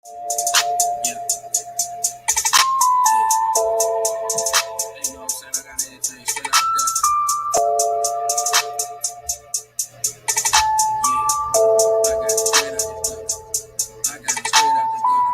Yeah. You know what I'm saying? I got everything straight out the gutter.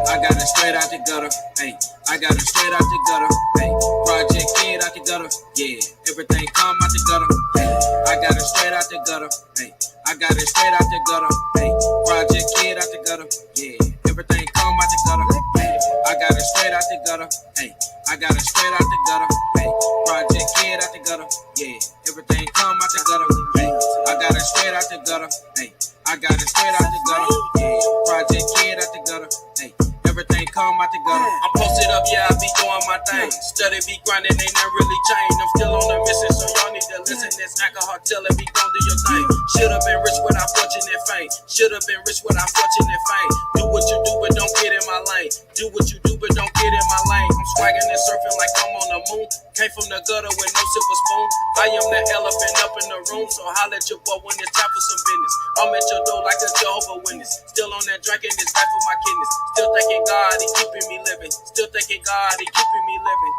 I got it straight out the gutter. Hey, I got it straight out the gutter. Hey, project kid out the gutter. Yeah, everything come out the gutter. Hey, I got it straight out the gutter. Hey, I got it straight out the gutter. Hey, project kid out the gutter. Yeah, everything come out the gutter. Hey, I got it straight out the gutter. Hey, I got it straight out the gutter. Hey, project kid out the gutter. Yeah, everything come out the gutter. Hey, I got it straight out the gutter. Hey, I got it straight out the gutter. Yeah, project kid out the gutter. Hey, everything come out the gutter. I'm posted up, yeah, I be doing my thing. Study be grinding, ain't not really changed. I'm still on the mission, so y'all need to listen. This alcohol telling me gon' do your thing. Should've been rich without fortune and fame. Should've been rich without fortune and fame. Do what you do, but don't get in my lane. Do what you do, but don't get in my lane. I'm swagging and surfing like I'm on the moon. Came from the gutter with no silver spoon. I am the elephant up in the room, so holla at your boy when it's time for some business. I'm at your door like a Jehovah Witness. Still on that drinking, this life for my kidneys. Still thanking God, he keeping me living. Still thanking God, he keeping me living.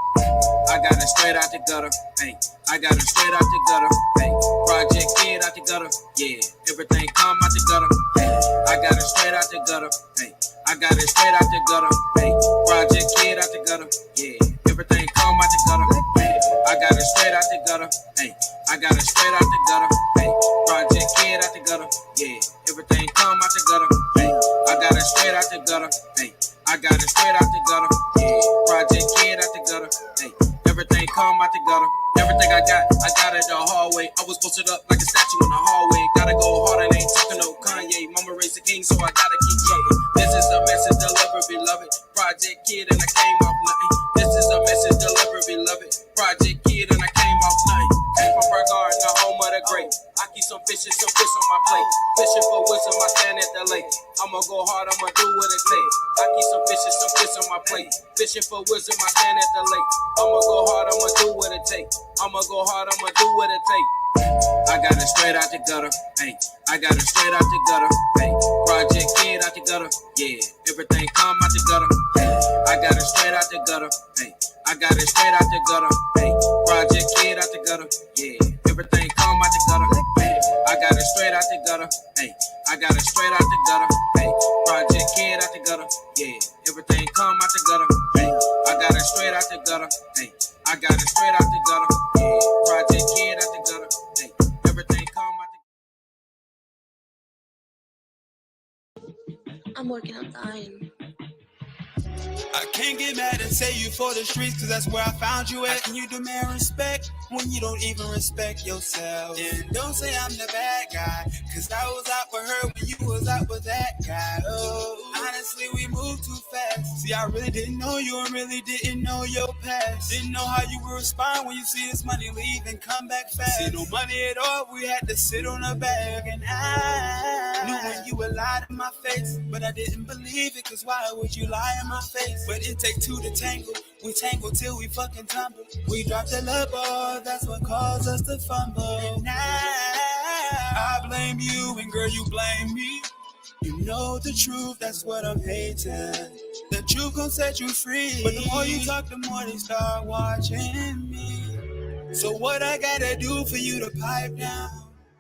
I got it straight out the gutter. Hey, I got it straight out the gutter. Hey, project kid out the gutter. Yeah, everything come out the gutter. Hey, I got it straight out the gutter. Hey, I got it straight out the gutter. Hey, project kid out the gutter. Yeah, everything come out the gutter. Hey, I got it straight out the gutter. Hey, I got it straight out the gutter. Hey, project kid out the gutter. Yeah, everything come out the gutter. Hey, I got it straight out the gutter. Hey, I got it straight out the gutter. Yeah, project kid out the gutter. Hey, everything come out the gutter. Everything I got it the hard way. I was posted up like a statue in the hallway. Gotta go hard and ain't talking no Kanye. Mama raised a king, so I gotta keep trucking. This is a message delivered, beloved. Project kid and I came off nothing. This is a message delivered, beloved. Project kid and I came off nothing. Came from Burgard, the home of the great. I keep some fish on my plate. Fishing for wisdom, I stand at the lake. I'ma go hard, I'ma do what it takes. I keep some fish on my plate. Fishing for wisdom, I stand at the lake. I'ma go hard, I'ma do what it takes. I'ma go hard, I'ma do what it takes. I got it straight out the gutter. Hey, I got it straight out the gutter. Hey, project kid out the gutter. Yeah, everything come out the gutter. Hey, I got it straight out the gutter. Hey, I got it straight out the gutter. Hey, project kid out the gutter. Yeah, everything come out the gutter. Hey, I got it straight out the gutter. Hey, I got it straight out the gutter. Hey, project kid out the gutter. Yeah, everything come out the gutter. Hey, I got it straight out the gutter. Hey, I got it straight out the gutter. Yeah, project kid out the gutter. Hey, everything come out the I'm working on time. I can't get mad and say you for the streets, cause that's where I found you at. How can you demand respect when you don't even respect yourself? And don't say I'm the bad guy, cause I was out with her when you was out with that guy. Oh, honestly, we moved too fast. See, I really didn't know you and really didn't know your past. Didn't know how you would respond when you see this money leave and come back fast. See, no money at all, we had to sit on a bag. And I knew when you would lie to my face, but I didn't believe it, cause why would you lie in my face? But it takes two to tangle. We tangle till we fucking tumble. We drop the love ball, that's what caused us to fumble. And now I blame you, and girl, you blame me. You know the truth, that's what I'm hating. The truth gon' set you free. But the more you talk, the more they start watching me. So what I gotta do for you to pipe down?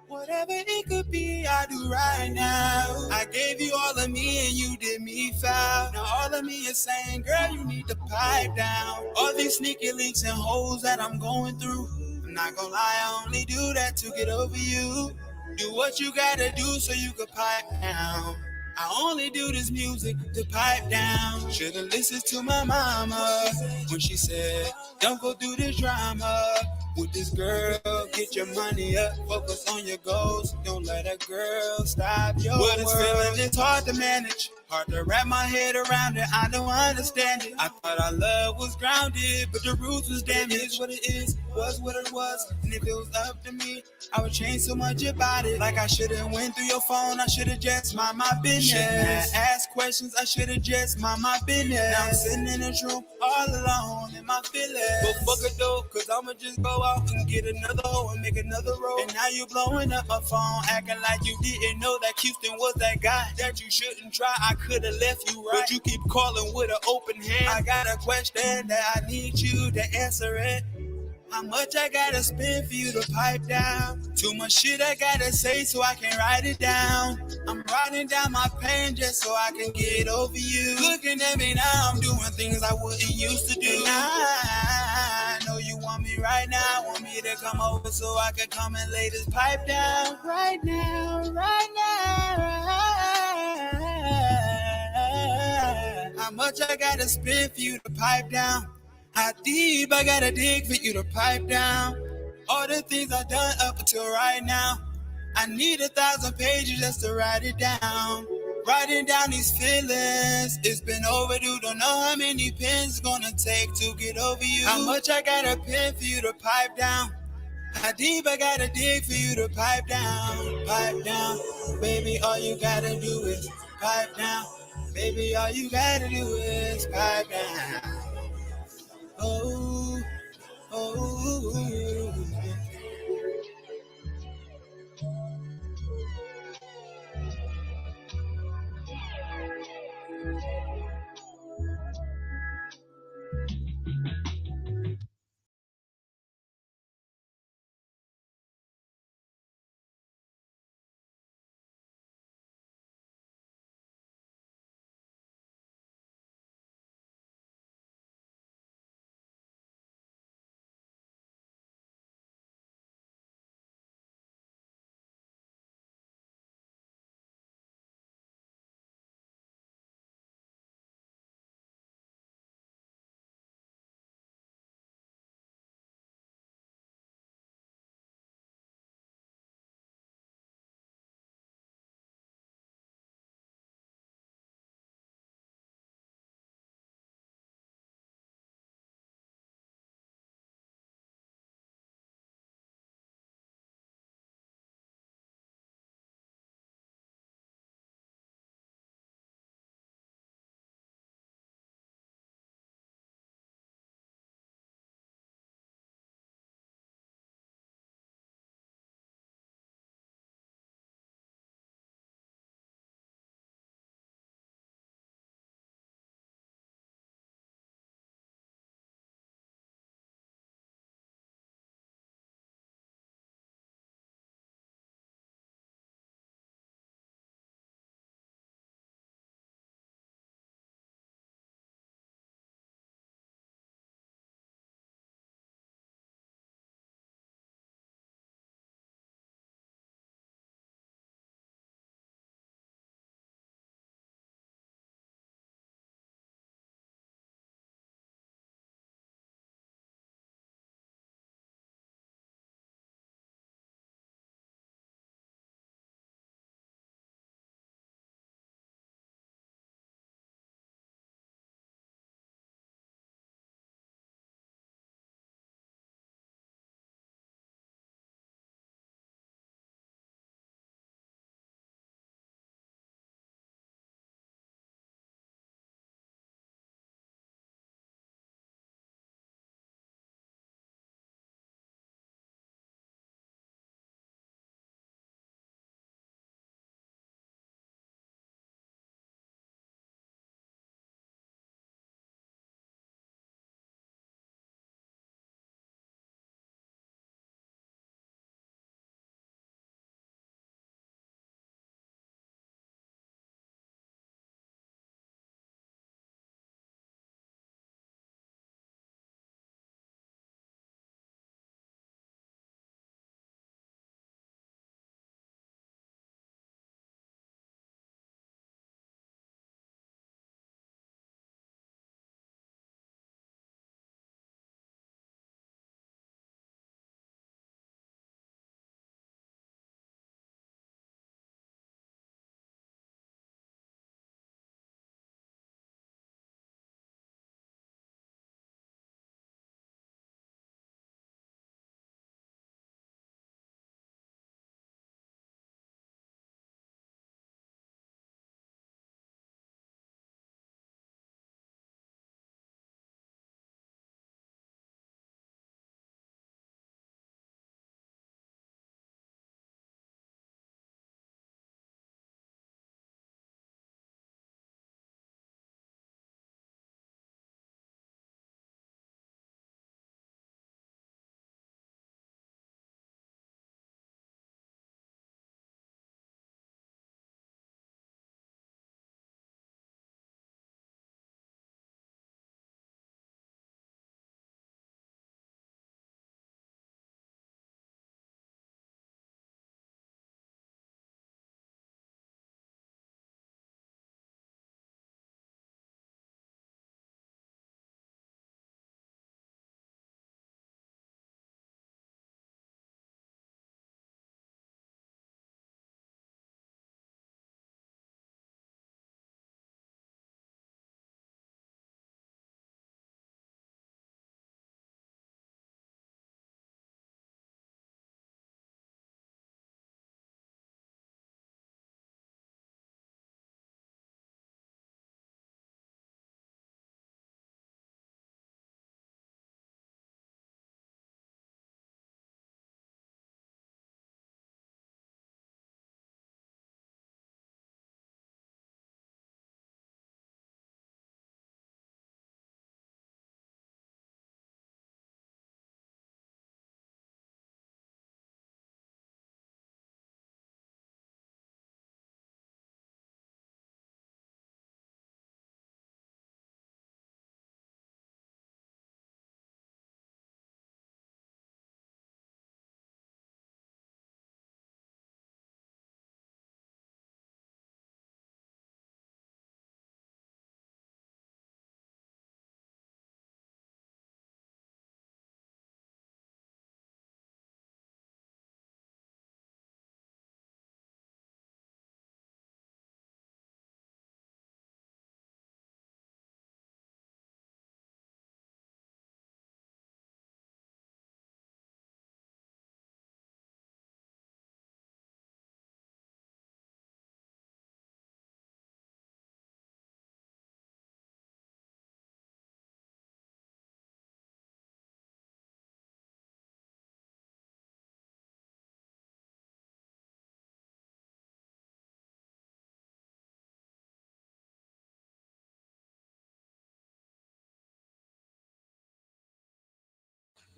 Whatever it could be, I do right now. I gave you all of me and you did me foul. Now all of me is saying, girl, you need to pipe down. All these sneaky leaks and holes that I'm going through, I'm not gonna lie, I only do that to get over you. Do what you gotta do so you can pipe down. I only do this music to pipe down. Should've listened to my mama when she said, don't go through this drama with this girl. Get your money up, focus on your goals. Don't let a girl stop your world. It's feeling, it's hard to manage. Hard to wrap my head around it, I don't understand it. I thought our love was grounded, but the roots was damaged. It is what it is, was what it was. And if it was up to me, I would change so much about it. Like I should've went through your phone, I should've just mind my business. Shouldn't ask questions, I should've just mind my business. Now I'm sitting in this room all alone in my feelings. But fuck it though, cause I'ma just go out and get another hoe. go and make another roll. And now you blowing up my phone, acting like you didn't know that Houston was that guy that you shouldn't try. I could've left you right, but you keep calling with an open hand. I got a question that I need you to answer it. How much I gotta spend for you to pipe down? Too much shit I gotta say so I can write it down. I'm writing down my pain just so I can get over you. Looking at me now, I'm doing things I wouldn't used to do. And I know you want me right now. Want me to come over so I can come and lay this pipe down. Right now, right now. How much I gotta spend for you to pipe down? How deep I gotta dig for you to pipe down? All the things I've done up until right now. I need 1,000 pages just to write it down. Writing down these feelings, it's been overdue. Don't know how many pens it's gonna take to get over you. How much I gotta pen for you to pipe down? How deep I gotta dig for you to pipe down? Pipe down, baby, all you gotta do is pipe down. Baby, all you gotta do is pipe down. Oh, oh.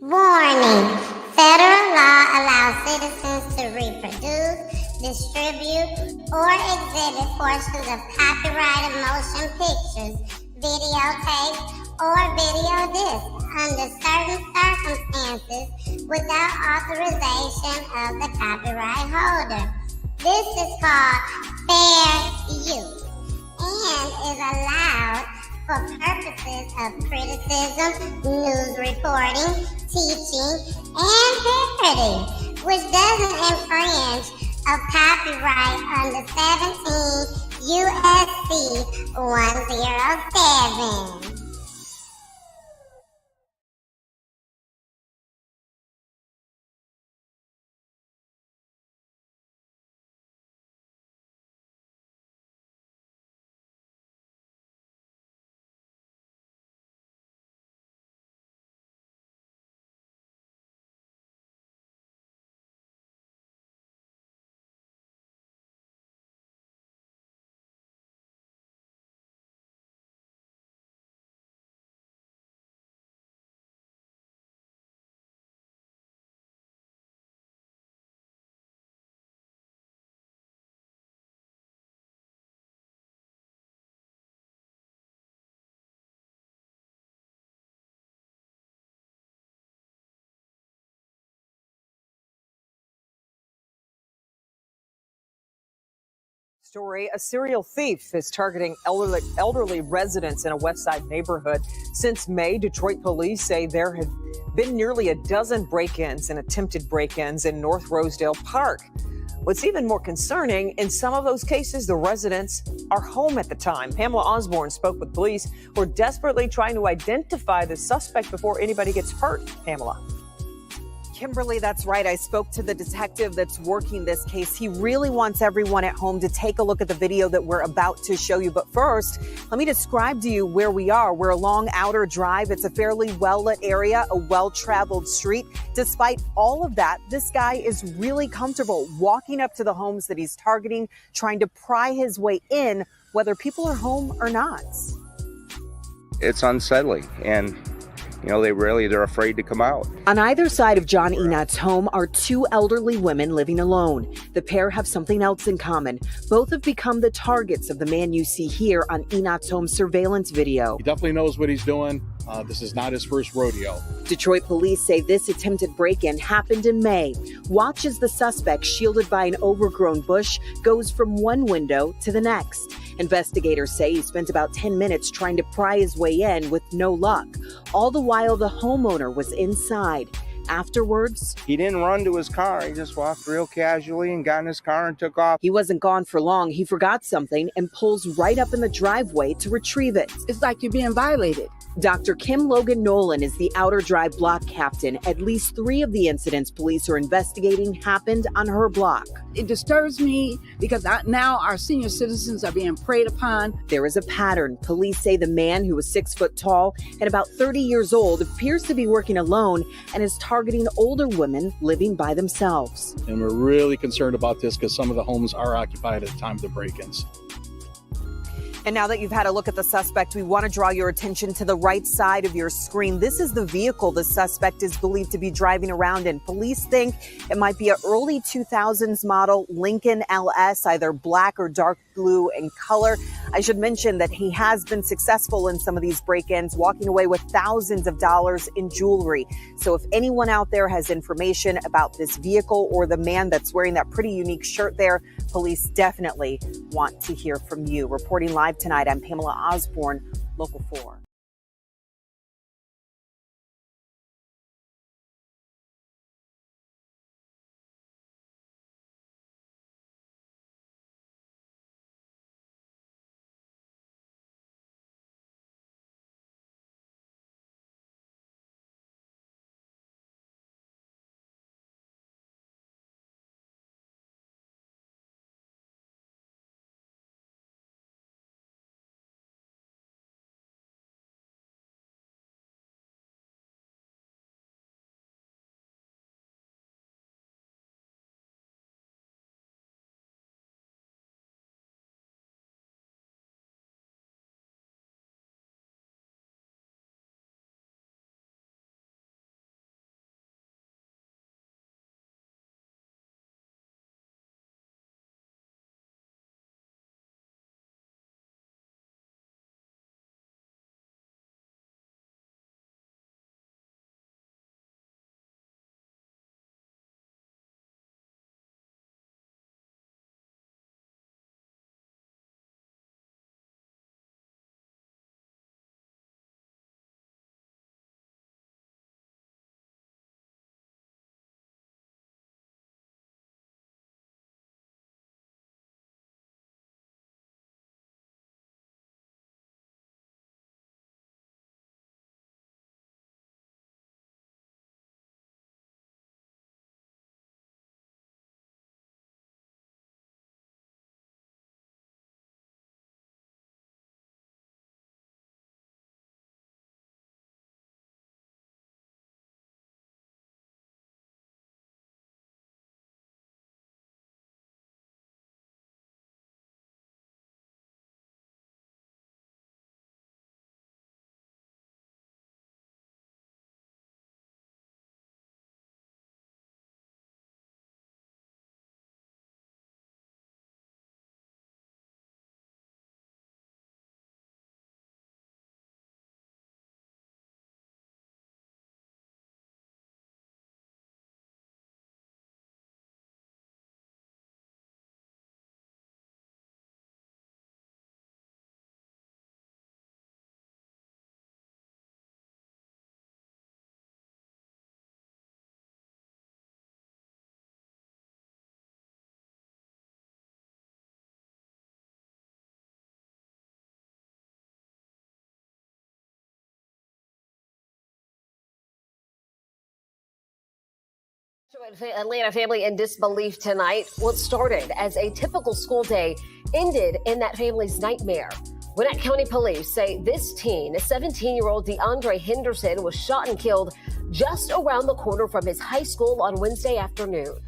Warning! Federal law allows citizens to reproduce, distribute, or exhibit portions of copyrighted motion pictures, videotapes, or video discs under certain circumstances without authorization of the copyright holder. This is called fair use and is allowed for purposes of criticism, news reporting, teaching, and parody, which doesn't infringe of copyright under 17 U.S.C. 107. Story, a serial thief is targeting elderly residents in a West Side neighborhood. Since May, Detroit police say there have been nearly a dozen break-ins and attempted break-ins in North Rosedale Park. What's even more concerning, in some of those cases, the residents are home at the time. Pamela Osborne spoke with police who are desperately trying to identify the suspect before anybody gets hurt. Pamela. Kimberly, that's right. I spoke to the detective that's working this case. He really wants everyone at home to take a look at the video that we're about to show you. But first, let me describe to you where we are. We're along Outer Drive. It's a fairly well-lit area, a well-traveled street. Despite all of that, this guy is really comfortable walking up to the homes that he's targeting, trying to pry his way in, whether people are home or not. It's unsettling, and they're afraid to come out. On either side of John Enot's home are two elderly women living alone. The pair have something else in common. Both have become the targets of the man you see here on Enot's home surveillance video. He definitely knows what he's doing. This is not his first rodeo. Detroit police say this attempted break-in happened in May. Watch as the suspect, shielded by an overgrown bush, goes from one window to the next. Investigators say he spent about 10 minutes trying to pry his way in with no luck. All the while, the homeowner was inside. Afterwards, He didn't run to his car. He just walked real casually and got in his car and took off. he wasn't gone for long. He forgot something and pulls right up in the driveway to retrieve it. It's like you're being violated. Dr. Kim Logan Nolan is the Outer Drive block captain. At least 3 of the incidents police are investigating happened on her block. It disturbs me because now our senior citizens are being preyed upon. There is a pattern. Police say the man, who was 6 foot tall and about 30 years old, appears to be working alone and is targeting older women living by themselves. And we're really concerned about this because some of the homes are occupied at the time of the break-ins. And now that you've had a look at the suspect, we want to draw your attention to the right side of your screen. This is the vehicle the suspect is believed to be driving around in. Police think it might be an early 2000s model Lincoln LS, either black or dark blue in color. I should mention that he has been successful in some of these break-ins, walking away with thousands of dollars in jewelry. So if anyone out there has information about this vehicle or the man that's wearing that pretty unique shirt there, police definitely want to hear from you. Reporting live tonight, I'm Pamela Osborne, Local 4. Atlanta family in disbelief tonight. What started as a typical school day ended in that family's nightmare. Gwinnett County Police say this teen, a 17-year-old DeAndre Henderson, was shot and killed just around the corner from his high school on Wednesday afternoon.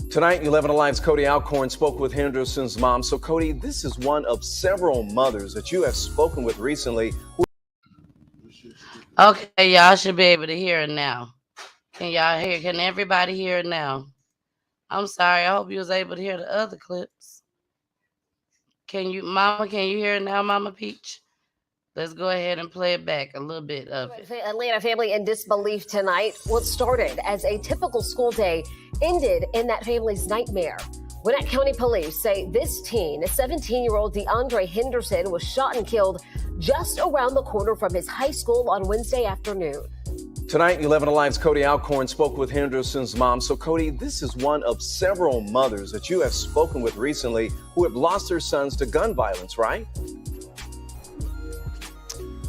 Tonight, 11 Alive's Cody Alcorn spoke with Henderson's mom. So, Cody, this is one of several mothers that you have spoken with recently. Okay, y'all should be able to hear it now. Can y'all hear? Can everybody hear it now? I'm sorry. I hope you was able to hear the other clips. Can you, Mama, can you hear it now, Mama Peach? Let's go ahead and play it back, a little bit of it. Atlanta family in disbelief tonight. What started as a typical school day ended in that family's nightmare. Gwinnett County Police say this teen, a 17-year-old DeAndre Henderson, was shot and killed just around the corner from his high school on Wednesday afternoon. Tonight, 11 Alive's Cody Alcorn spoke with Henderson's mom. So, Cody, this is one of several mothers that you have spoken with recently who have lost their sons to gun violence, right?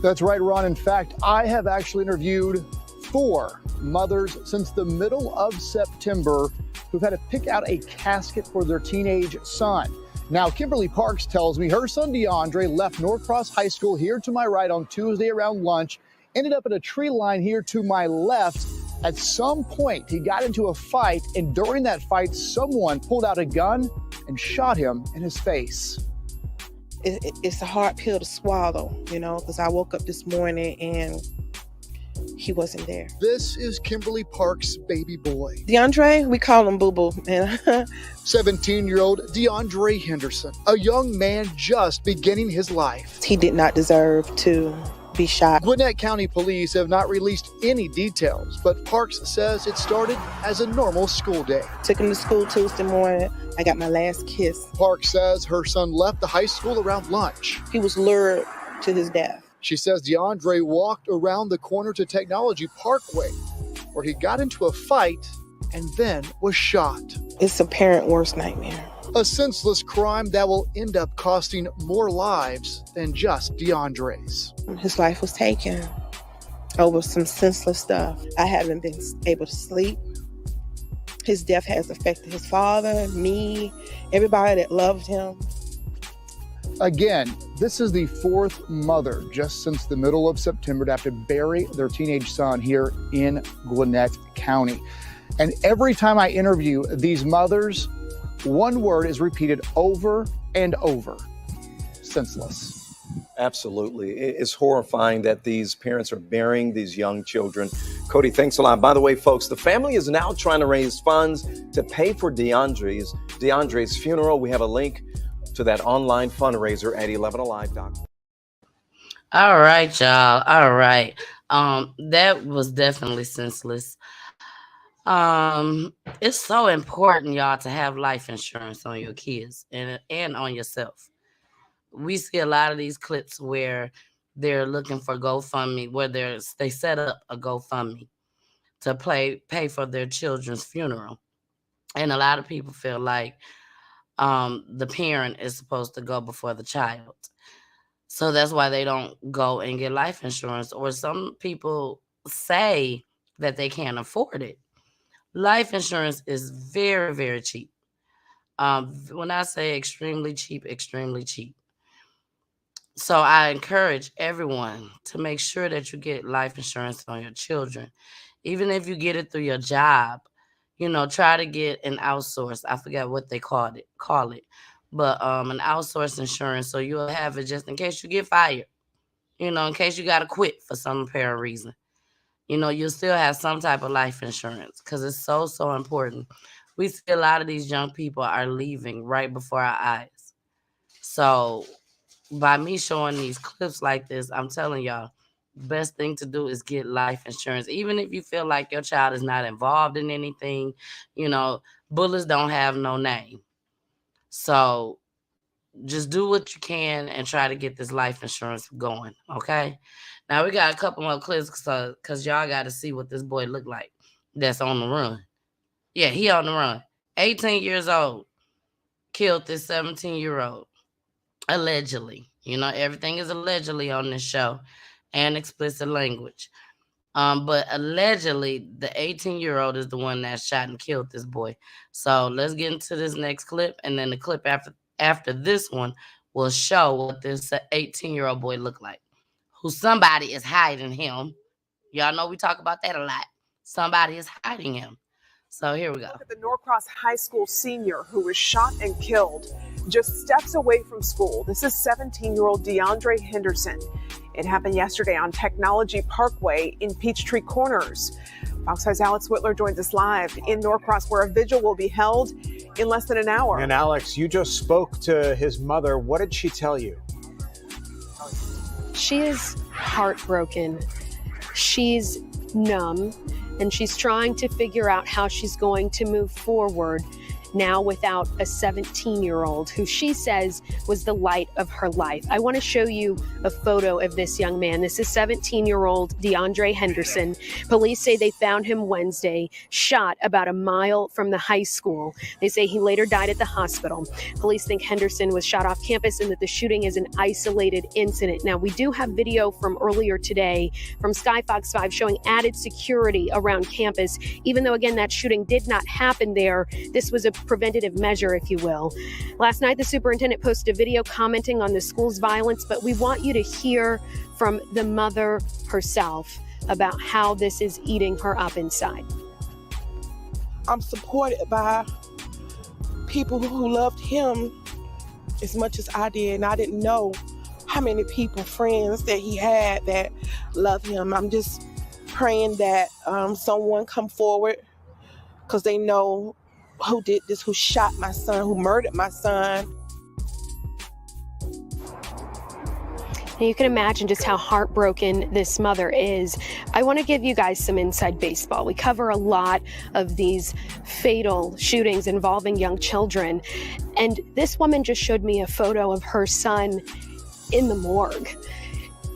That's right, Ron. In fact, I have actually interviewed 4 mothers since the middle of September who've had to pick out a casket for their teenage son. Now, Kimberly Parks tells me her son DeAndre left Norcross High School here to my right on Tuesday around lunch, ended up at a tree line here to my left. At some point, he got into a fight, and during that fight, someone pulled out a gun and shot him in his face. It's a hard pill to swallow, you know, because I woke up this morning and he wasn't there. This is Kimberly Parks' baby boy. DeAndre, we call him Boo Boo. 17-year-old DeAndre Henderson, a young man just beginning his life. He did not deserve to be shot. Gwinnett County Police have not released any details, but Parks says it started as a normal school day. Took him to school Tuesday morning. I got my last kiss. Parks says her son left the high school around lunch. He was lured to his death. She says DeAndre walked around the corner to Technology Parkway, where he got into a fight and then was shot. It's a parent worst nightmare. A senseless crime that will end up costing more lives than just DeAndre's. His life was taken over some senseless stuff. I haven't been able to sleep. His death has affected his father, me, everybody that loved him. Again, this is the 4th mother just since the middle of September to have to bury their teenage son here in Gwinnett County. And every time I interview these mothers, one word is repeated over and over: senseless. Absolutely. It's horrifying that these parents are burying these young children. Cody, thanks a lot. By the way, folks, the family is now trying to raise funds to pay for DeAndre's funeral. We have a link to that online fundraiser at 11alive.com. All right, y'all. All right. That was definitely senseless. It's so important, y'all, to have life insurance on your kids and on yourself. We see a lot of these clips where they're looking for GoFundMe, where they set up a GoFundMe to pay for their children's funeral. And a lot of people feel like the parent is supposed to go before the child. So that's why they don't go and get life insurance. Or some people say that they can't afford it. Life insurance is very, very cheap. When I say extremely cheap, extremely cheap. So I encourage everyone to make sure that you get life insurance on your children. Even if you get it through your job, you know, try to get an outsource. I forget what they call it, but an outsource insurance, so you'll have it just in case you get fired. You know, in case you got to quit for some apparent reason. You know, you'll still have some type of life insurance because it's so, so important. We see a lot of these young people are leaving right before our eyes. So by me showing these clips like this, I'm telling y'all, best thing to do is get life insurance. Even if you feel like your child is not involved in anything, you know, bullets don't have no name. So just do what you can and try to get this life insurance going, okay? Now, we got a couple more clips because y'all got to see what this boy look like that's on the run. Yeah, he on the run. 18 years old. Killed this 17-year-old. Allegedly. You know, everything is allegedly on this show. And explicit language. But allegedly, the 18-year-old is the one that shot and killed this boy. So let's get into this next clip, and then the clip after this one will show what this 18-year-old boy looked like, who somebody is hiding him. Y'all know we talk about that a lot. Somebody is hiding him. So here we go. Look at the Norcross High School senior who was shot and killed just steps away from school. This is 17-year-old DeAndre Henderson. It happened yesterday on Technology Parkway in Peachtree Corners. Fox 5's Alex Whitler joins us live in Norcross, where a vigil will be held in less than an hour. And Alex, you just spoke to his mother. What did she tell you? She is heartbroken. She's numb, and she's trying to figure out how she's going to move forward now without a 17-year-old who she says was the light of her life. I want to show you a photo of this young man. This is 17-year-old DeAndre Henderson. Police say they found him Wednesday, shot about a mile from the high school. They say he later died at the hospital. Police think Henderson was shot off campus and that the shooting is an isolated incident. Now, we do have video from earlier today from Sky Fox 5 showing added security around campus. Even though, again, that shooting did not happen there, this was a preventative measure, if you will. Last night, the superintendent posted a video commenting on the school's violence, but we want you to hear from the mother herself about how this is eating her up inside. I'm supported by people who loved him as much as I did, and I didn't know how many people, friends that he had that love him. I'm just praying that someone come forward, because they know who did this, who shot my son, who murdered my son. Now you can imagine just how heartbroken this mother is. I want to give you guys some inside baseball. We cover a lot of these fatal shootings involving young children. And this woman just showed me a photo of her son in the morgue.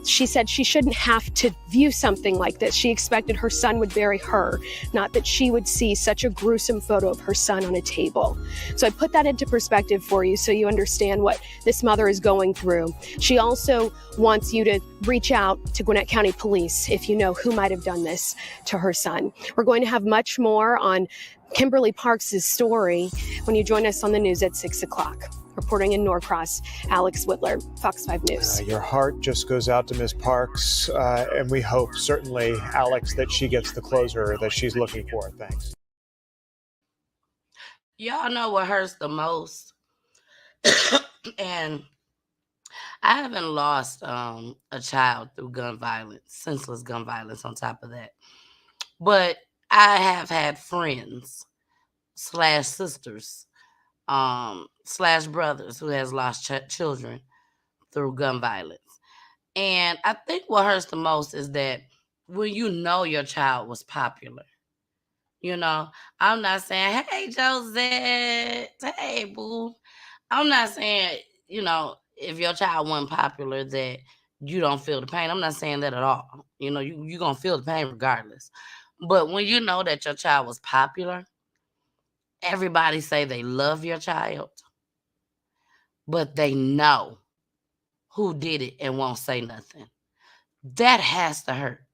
She said she shouldn't have to view something like this. She expected her son would bury her, not that she would see such a gruesome photo of her son on a table. So I put that into perspective for you so you understand what this mother is going through. She also wants you to reach out to Gwinnett County Police if you know who might have done this to her son. We're going to have much more on Kimberly Parks' story when you join us on the news at 6 o'clock. Reporting in Norcross, Alex Whitler, Fox 5 News. Your heart just goes out to Ms. Parks, and we hope, certainly, Alex, that she gets the closure that she's looking for. Thanks. Y'all know what hurts the most? And I haven't lost a child through gun violence, senseless gun violence on top of that. But I have had friends / sisters / brothers who has lost children through gun violence. And I think what hurts the most is that when you know your child was popular, you know, I'm not saying, hey, Josette, hey, boo. I'm not saying, you know, if your child wasn't popular that you don't feel the pain. I'm not saying that at all. You know, you're going to feel the pain regardless. But when you know that your child was popular, everybody say they love your child, but they know who did it and won't say nothing. That has to hurt.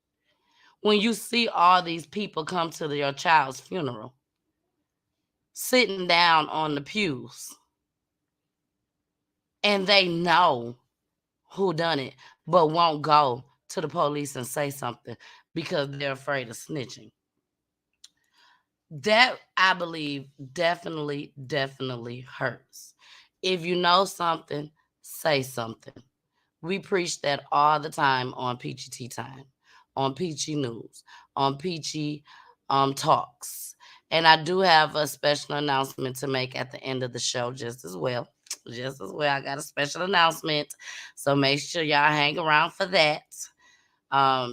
When you see all these people come to your child's funeral, sitting down on the pews, and they know who done it, but won't go to the police and say something because they're afraid of snitching. That, I believe, definitely hurts. If you know something, say something. We preach that all the time on Peachy Tea Time, on Peachy News, on Peachy Talks. And I do have a special announcement to make at the end of the show just as well. I got a special announcement. So make sure y'all hang around for that.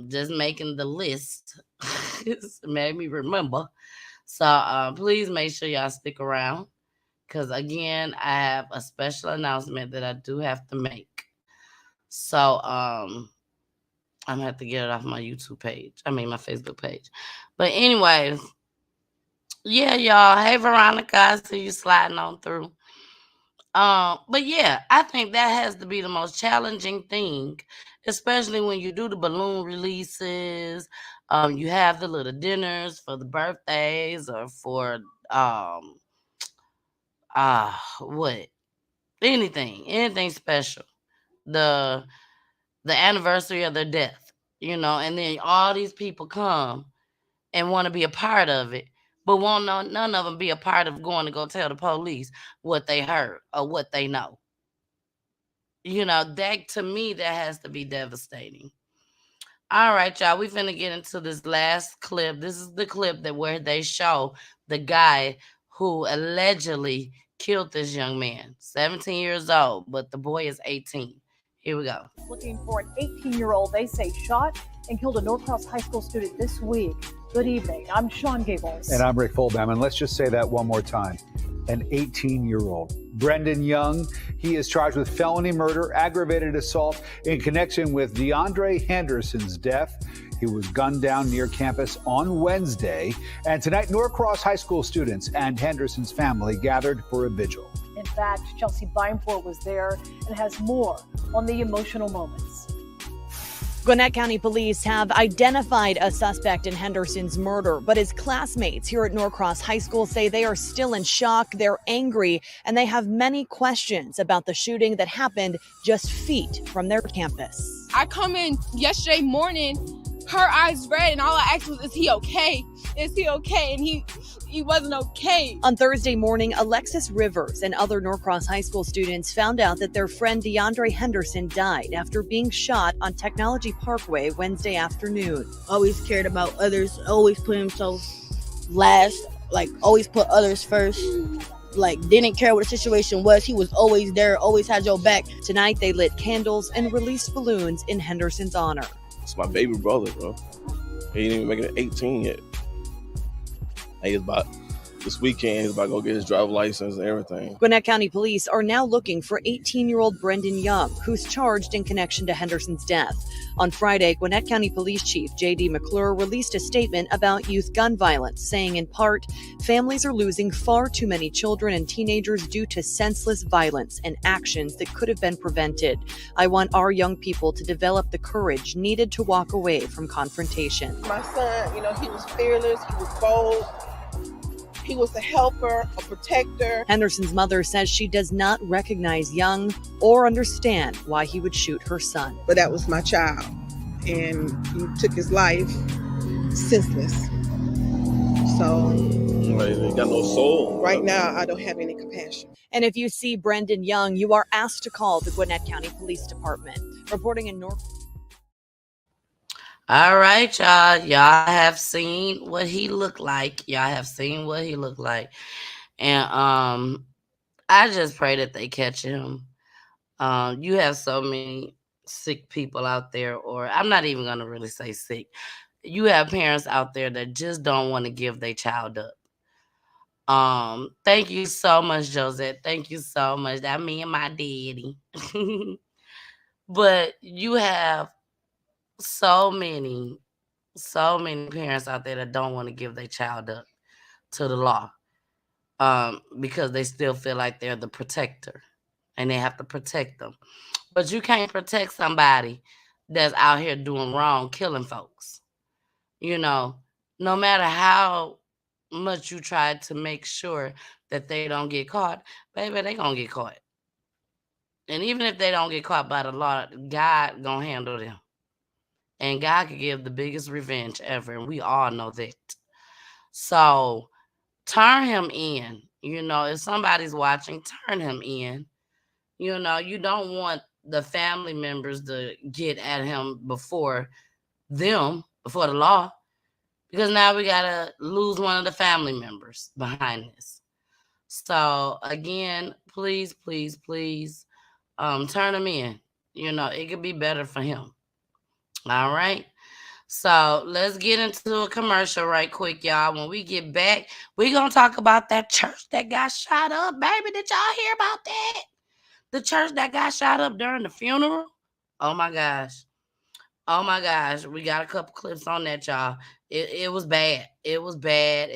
Just making the list. It made me remember. So please make sure y'all stick around, because again, I have a special announcement that I do have to make. So I'm gonna have to get it off my YouTube page. I mean my Facebook page. But anyways, yeah, y'all. Hey Veronica, I see you sliding on through. But yeah, I think that has to be the most challenging thing, especially when you do the balloon releases, You have the little dinners for the birthdays or for what? Anything special. The the anniversary of their death, and then all these people come and want to be a part of it, but won't none of them be a part of going to go tell the police what they heard or what they know. That to me, that has to be devastating. All right, y'all, we finna get into this last clip. This is the clip where they show the guy who allegedly killed this young man, 17 years old, but the boy is 18. Here we go. Looking for an 18-year-old they say shot and killed a Norcross High School student this week. Good evening. I'm Sean Gables. And I'm Rick Fuldham. And let's just say that one more time. An 18-year-old. Brendan Young, he is charged with felony murder, aggravated assault in connection with DeAndre Henderson's death. He was gunned down near campus on Wednesday. And tonight, Norcross High School students and Henderson's family gathered for a vigil. In fact, Chelsea Bimeford was there and has more on the emotional moments. Gwinnett County Police have identified a suspect in Henderson's murder, but his classmates here at Norcross High School say they are still in shock, they're angry, and they have many questions about the shooting that happened just feet from their campus. I come in yesterday morning, her eyes red, and all I asked was, is he okay? Is he okay? And he wasn't okay. On Thursday morning, Alexis Rivers and other Norcross High School students found out that their friend DeAndre Henderson died after being shot on Technology Parkway Wednesday afternoon. Always cared about others, always put himself last, always put others first. Didn't care what the situation was. He was always there, always had your back. Tonight, they lit candles and released balloons in Henderson's honor. It's my baby brother, bro. He didn't even make it 18 yet. This weekend, he's about to go get his driver's license and everything. Gwinnett County Police are now looking for 18-year-old Brendan Young, who's charged in connection to Henderson's death. On Friday, Gwinnett County Police Chief J.D. McClure released a statement about youth gun violence, saying in part, families are losing far too many children and teenagers due to senseless violence and actions that could have been prevented. I want our young people to develop the courage needed to walk away from confrontation. My son, he was fearless, he was bold. He was a helper, a protector. Henderson's mother says she does not recognize Young or understand why he would shoot her son. But that was my child, and he took his life senseless. So, he got no soul. Right now, I don't have any compassion. And if you see Brendan Young, you are asked to call the Gwinnett County Police Department. Reporting in North. All right, y'all. Y'all have seen what he looked like. And I just pray that they catch him. You have so many sick people out there, or I'm not even going to really say sick. You have parents out there that just don't want to give their child up. Thank you so much, Josette. Thank you so much. That me and my daddy. But you have so many parents out there that don't want to give their child up to the law because they still feel like they're the protector and they have to protect them. But you can't protect somebody that's out here doing wrong, killing folks. No matter how much you try to make sure that they don't get caught, baby, they gonna get caught. And even if they don't get caught by the law, God gonna handle them. And God could give the biggest revenge ever. And we all know that. So turn him in. If somebody's watching, turn him in. You don't want the family members to get at him before the law. Because now we got to lose one of the family members behind this. So again, please, please, please, turn him in. It could be better for him. All right. So let's get into a commercial right quick, y'all. When we get back, we're going to talk about that church that got shot up. Baby, did y'all hear about that? The church that got shot up during the funeral? Oh, my gosh. We got a couple clips on that, y'all. It was bad. It was bad.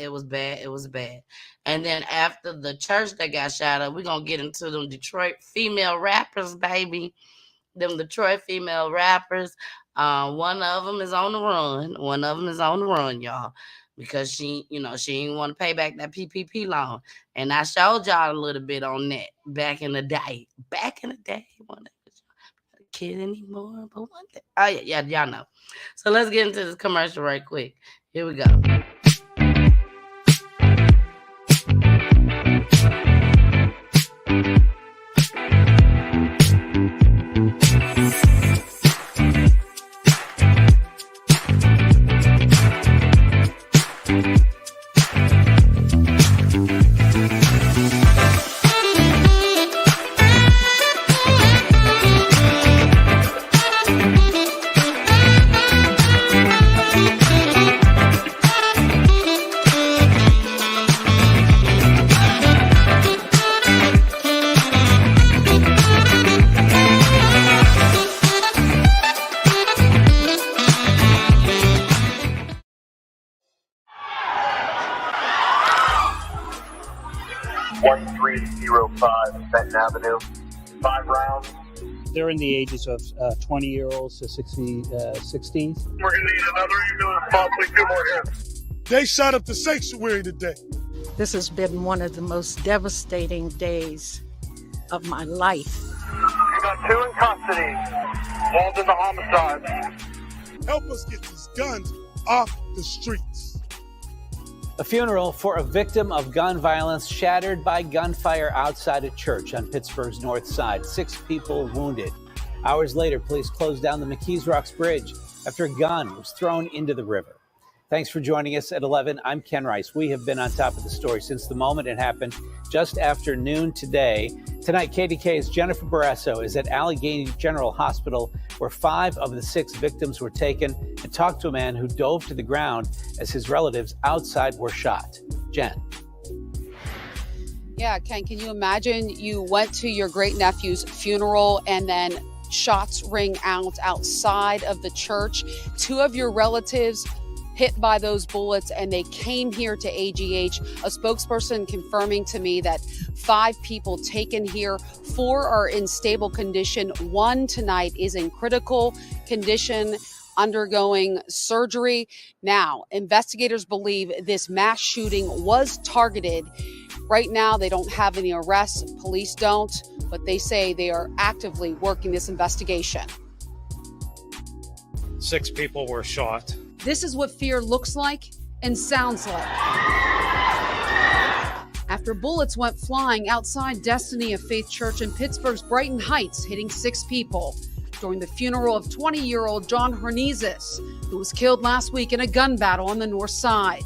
And then after the church that got shot up, we're going to get into them Detroit female rappers, baby. Them Detroit female rappers. One of them is on the run. Y'all, because she didn't want to pay back that PPP loan. And I showed y'all a little bit on that back in the day. One kid anymore, but one day. Oh yeah, y'all know. So let's get into this commercial right quick. Here we go. Benton Avenue, 5 rounds. They're in the ages of 20-year-olds to 16s. We're going to need another ambulance, possibly 2 more here. They shot up the sanctuary today. This has been one of the most devastating days of my life. We got 2 in custody, involved in the homicide. Help us get these guns off the streets. A funeral for a victim of gun violence shattered by gunfire outside a church on Pittsburgh's north side. 6 people wounded. Hours later, police closed down the McKees Rocks Bridge after a gun was thrown into the river. Thanks for joining us at 11. I'm Ken Rice. We have been on top of the story since the moment it happened just after noon today. Tonight, KDK's Jennifer Barrasso is at Allegheny General Hospital, where 5 of the 6 victims were taken, and talked to a man who dove to the ground as his relatives outside were shot. Jen. Yeah, Ken, can you imagine you went to your great-nephew's funeral and then shots ring out outside of the church? 2 of your relatives hit by those bullets, and they came here to AGH. A spokesperson confirming to me that 5 people taken here, 4 are in stable condition. 1 tonight is in critical condition, undergoing surgery. Now, investigators believe this mass shooting was targeted. Right now, they don't have any arrests. Police don't, but they say they are actively working this investigation. 6 people were shot. This is what fear looks like and sounds like. After bullets went flying outside Destiny of Faith Church in Pittsburgh's Brighton Heights, hitting 6 people during the funeral of 20-year-old John Hornizes, who was killed last week in a gun battle on the north side.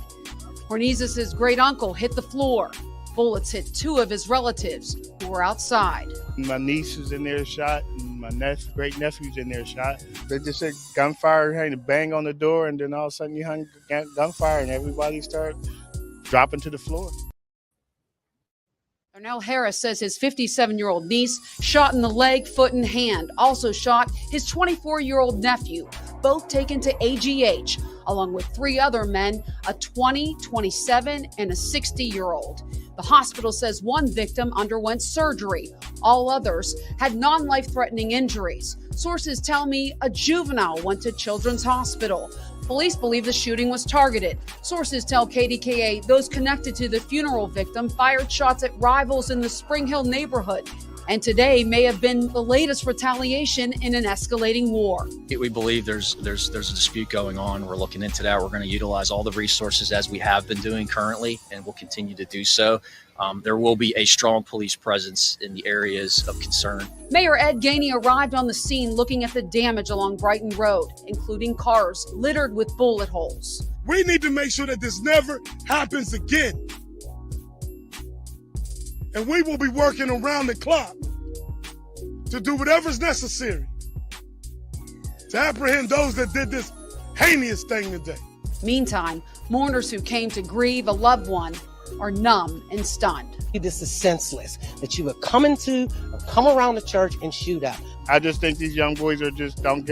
Hornizes' great uncle hit the floor. Bullets hit 2 of his relatives who were outside. My niece was in there shot, and my great nephew's in there shot. They just said gunfire, had to bang on the door, and then all of a sudden you hung gunfire, and everybody started dropping to the floor. Darnell Harris says his 57-year-old niece shot in the leg, foot, and hand. Also shot his 24-year-old nephew, both taken to AGH, along with 3 other men, a 20, 27, and a 60-year-old. The hospital says 1 victim underwent surgery. All others had non-life-threatening injuries. Sources tell me a juvenile went to Children's Hospital. Police believe the shooting was targeted. Sources tell KDKA those connected to the funeral victim fired shots at rivals in the Spring Hill neighborhood. And today may have been the latest retaliation in an escalating war. We believe there's a dispute going on. We're looking into that. We're going to utilize all the resources as we have been doing currently, and we'll continue to do so. There will be a strong police presence in the areas of concern. Mayor Ed Gainey arrived on the scene looking at the damage along Brighton Road, including cars littered with bullet holes. We need to make sure that this never happens again. And we will be working around the clock to do whatever's necessary to apprehend those that did this heinous thing today. Meantime, mourners who came to grieve a loved one are numb and stunned. This is senseless that you would come around the church and shoot up. I just think these young boys don't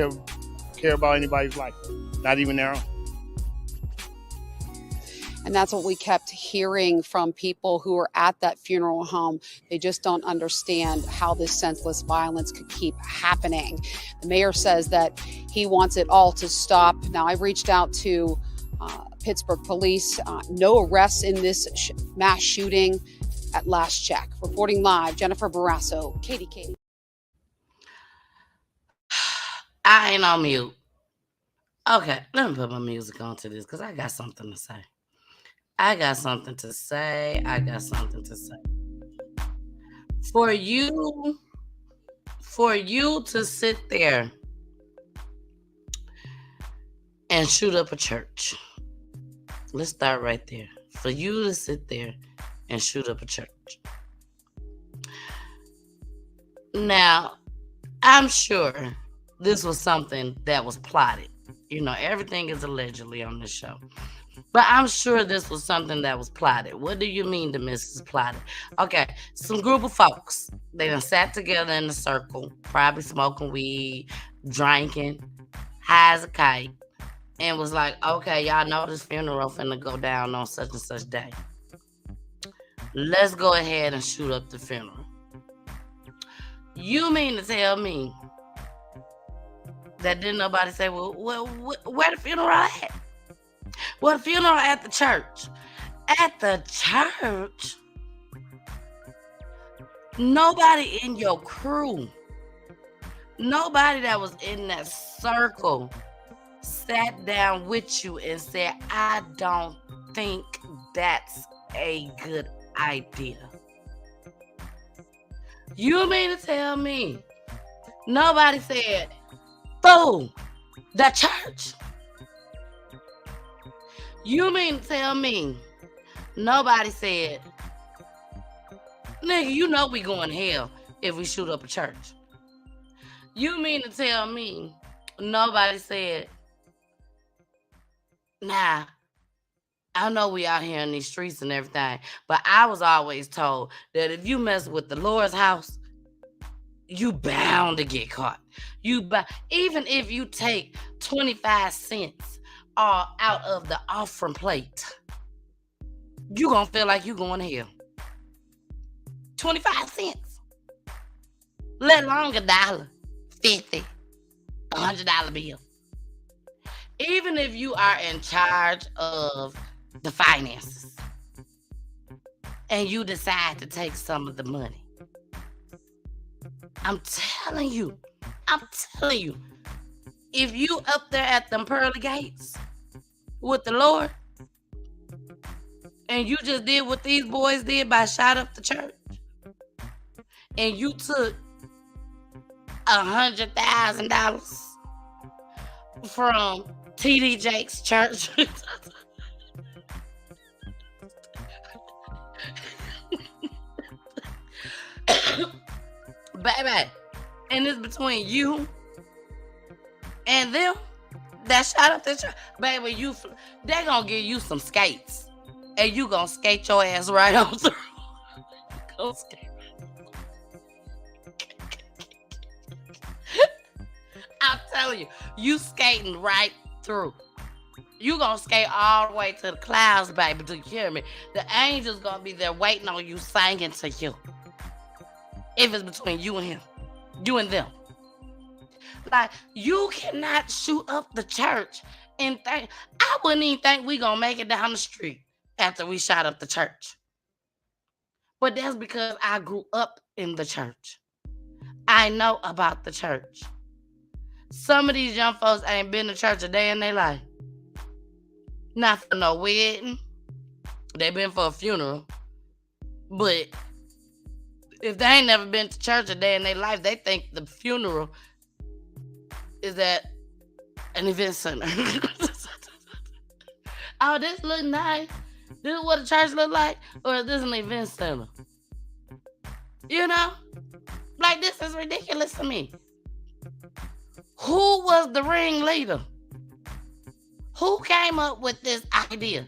care about anybody's life, not even their own. And that's what we kept hearing from people who were at that funeral home. They just don't understand how this senseless violence could keep happening. The mayor says that he wants it all to stop. Now, I reached out to Pittsburgh police. No arrests in this mass shooting at last check. Reporting live, Jennifer Barrasso, KDK. I ain't on mute. Okay, let me put my music onto this because I got something to say. I got something to say. For you to sit there and shoot up a church. Let's start right there. For you to sit there and shoot up a church. Now, I'm sure this was something that was plotted. You know, everything is allegedly on this show. But I'm sure this was something that was plotted. What do you mean, the Mrs. Plotted? Okay, some group of folks. They done sat together in a circle, probably smoking weed, drinking, high as a kite, and was like, okay, y'all know this funeral finna go down on such and such day. Let's go ahead and shoot up the funeral. You mean to tell me that didn't nobody say, well, where the funeral at? Well, the funeral at the church. At the church? Nobody in your crew, nobody that was in that circle sat down with you and said, I don't think that's a good idea. You mean to tell me nobody said, fool, the church? You mean to tell me nobody said, nigga, you know we going to hell if we shoot up a church? You mean to tell me nobody said, nah, I know we out here in these streets and everything, but I was always told that if you mess with the Lord's house, you bound to get caught. Even if you take 25 cents out of the offering plate, you gonna feel like you going to hell. 25 cents. Let alone $1, 50, $100 bill. Even if you are in charge of the finances and you decide to take some of the money, I'm telling you, if you up there at them pearly gates with the Lord and you just did what these boys did by shot up the church and you took $100,000 from TD Jake's church baby, and it's between you and them that shot up the church, baby, they gonna give you some skates and you gonna skate your ass right on through. Go skate. I'm telling you, you skating right through. You gonna skate all the way to the clouds, baby. Do you hear me? The angels gonna be there waiting on you, singing to you. If it's between you and him, you and them. Like, you cannot shoot up the church and think, I wouldn't even think we gonna make it down the street after we shot up the church. But that's because I grew up in the church. I know about the church. Some of these young folks ain't been to church a day in their life. Not for no wedding. They been for a funeral. But if they ain't never been to church a day in their life, they think the funeral is at an event center. Oh, this look nice. This is what a church look like? Or is this an event center? You know? Like, this is ridiculous to me. Who was the ringleader? Who came up with this idea?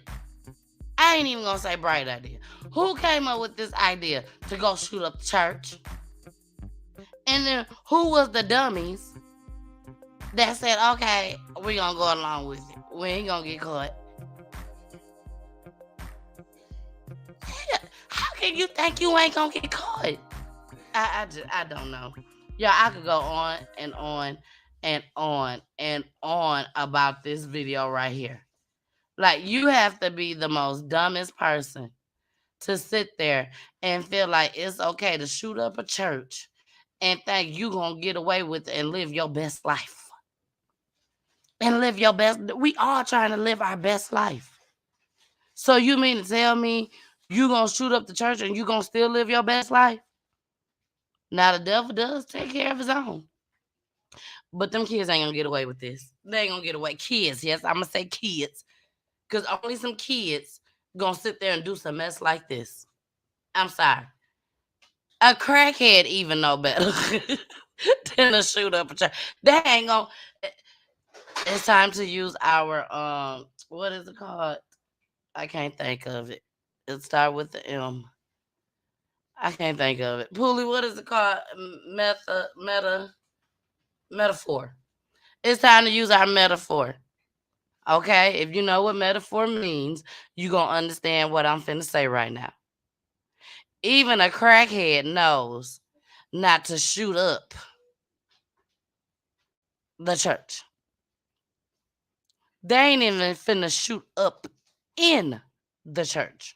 I ain't even gonna say bright idea. Who came up with this idea to go shoot up the church? And then who was the dummies that said, okay, we gonna go along with it. We ain't gonna get caught. can you think you ain't gonna get caught? I don't know. Yeah, I could go on and on and on and on about this video right here. Like, you have to be the most dumbest person to sit there and feel like it's okay to shoot up a church and think you gonna get away with it and live your best life. And live your best. We all trying to live our best life. So you mean to tell me you gonna shoot up the church and you gonna still live your best life? Now the devil does take care of his own. But them kids ain't gonna get away with this. They ain't gonna get away. Kids, yes, I'm gonna say kids. Because only some kids gonna sit there and do some mess like this. I'm sorry. A crackhead even know better than to shoot up a church. They ain't gonna. It's time to use our what is it called? I can't think of it. It starts with the M. I can't think of it. Poolie, what is it called? Metaphor. It's time to use our metaphor. Okay? If you know what metaphor means, you're going to understand what I'm finna say right now. Even a crackhead knows not to shoot up the church. They ain't even finna shoot up in the church.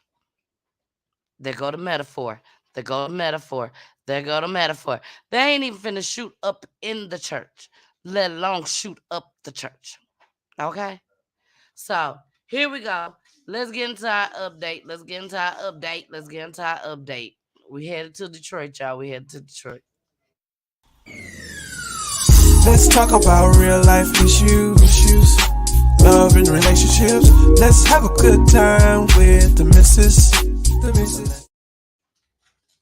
There go the metaphor. There go the metaphor. There go the metaphor. They ain't even finna shoot up in the church, let alone shoot up the church. Okay? So, here we go. Let's get into our update. We headed to Detroit, y'all. Let's talk about real life issues, love and relationships. Let's have a good time with the missus.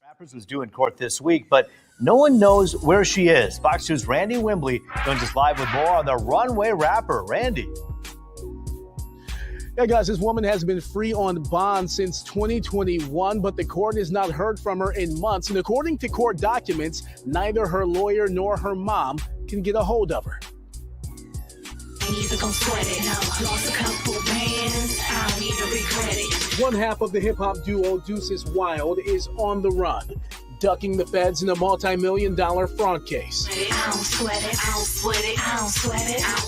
Rappers was due in court this week, but no one knows where she is. Fox News' Randy Wembley joins us live with more on the runway rapper. Randy. Yeah, guys, this woman has been free on bond since 2021, but the court has not heard from her in months. And according to court documents, neither her lawyer nor her mom can get a hold of her. One half of the hip-hop duo Deuces Wild is on the run, ducking the feds in a multi-million-dollar fraud case.